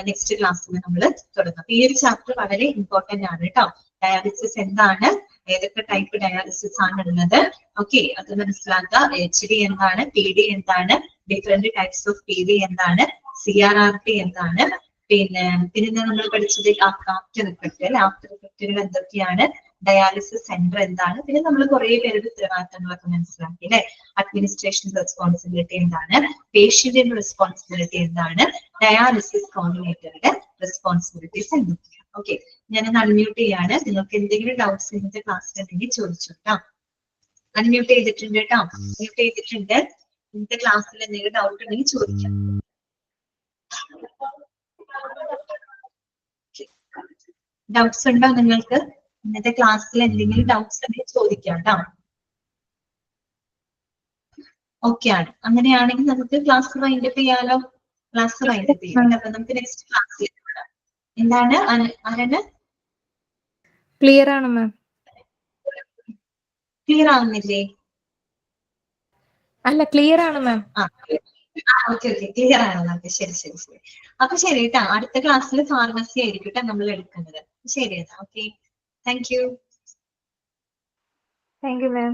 നെക്സ്റ്റ് ക്ലാസ്സിൽ നമ്മൾ തുടങ്ങാം. ഈ ഒരു ചാപ്റ്റർ വളരെ ഇമ്പോർട്ടന്റ് ആണ് കേട്ടോ. ഡയാലിസിസ് എന്താണ്, ഏതൊക്കെ ടൈപ്പ് ഡയാലിസിസ് ആണ് ഉള്ളത്, ഓക്കെ, അത് മനസ്സിലാക്കുക. HD എന്താണ്, PD എന്താണ്, ഡിഫറെന്റ് ടൈപ്സ് ഓഫ് PD എന്താണ്, CRRT എന്താണ്, പിന്നെ നമ്മൾ പഠിച്ചത് ആഫ്റ്റർ ഇഫക്റ്റുകൾ എന്തൊക്കെയാണ്, ഡയാലിസിസ് സെന്റർ എന്താണ്, പിന്നെ നമ്മൾ കുറെ പേരുടെ ഉത്തരവാദിത്തങ്ങളൊക്കെ മനസ്സിലാക്കി അല്ലെ. അഡ്മിനിസ്ട്രേഷൻ റെസ്പോൺസിബിലിറ്റി എന്താണ്, പേഷ്യന്റിന്റെ റെസ്പോൺസിബിലിറ്റി എന്താണ്, ഡയാലിസിസ് കോർഡിനേറ്ററുടെ റെസ്പോൺസിബിലിറ്റീസ് എന്തൊക്കെയാണ്. ഓക്കെ, ഞാൻ അൺമ്യൂട്ട് ചെയ്യാണ്. നിങ്ങൾക്ക് എന്തെങ്കിലും ഡൗട്ട്സ് ഇന്നത്തെ ക്ലാസ്സിൽ ഉണ്ടെങ്കിൽ ചോദിച്ചു കേട്ടോ. അൺമ്യൂട്ട് ചെയ്തിട്ടുണ്ട് കേട്ടോ, മ്യൂട്ട് ചെയ്തിട്ടുണ്ട്. ഇന്നത്തെ ക്ലാസ്സിൽ എന്തെങ്കിലും ഡൗട്ട് ഉണ്ടെങ്കിൽ ചോദിക്കാം. ഡൗട്ട്സ് ഉണ്ടോ നിങ്ങൾക്ക്? ഇന്നത്തെ ക്ലാസ്സിൽ എന്തെങ്കിലും ഡൗട്ട്സ് ഉണ്ടെങ്കിൽ ചോദിക്കാം കേട്ടോ. ഓക്കെ ആണ്. അങ്ങനെയാണെങ്കിൽ നമുക്ക് ക്ലാസ് വൈൻഡപ്പ് ചെയ്യാലോ. ക്ലാസ് വൈൻഡപ്പ് ചെയ്യാം. അപ്പൊ നമുക്ക് നെക്സ്റ്റ് ക്ലാസ്സിൽ എന്താണ് ആരാണ്? Clear ആണ് മാം. ക്ലിയർ ആവുന്നില്ലേ? അല്ല, ക്ലിയർ ആണ് മാം. ഓക്കെ ഓക്കെ, ക്ലിയർ ആണ് നമുക്ക്. ശരി ശരി ശരി. അപ്പൊ ശരി കേട്ടോ. അടുത്ത ക്ലാസ്സിൽ ഫാർമസി ആയിരിക്കും കേട്ടോ നമ്മൾ എടുക്കുന്നത്. ശരി, okay, thank you. Thank you, ma'am.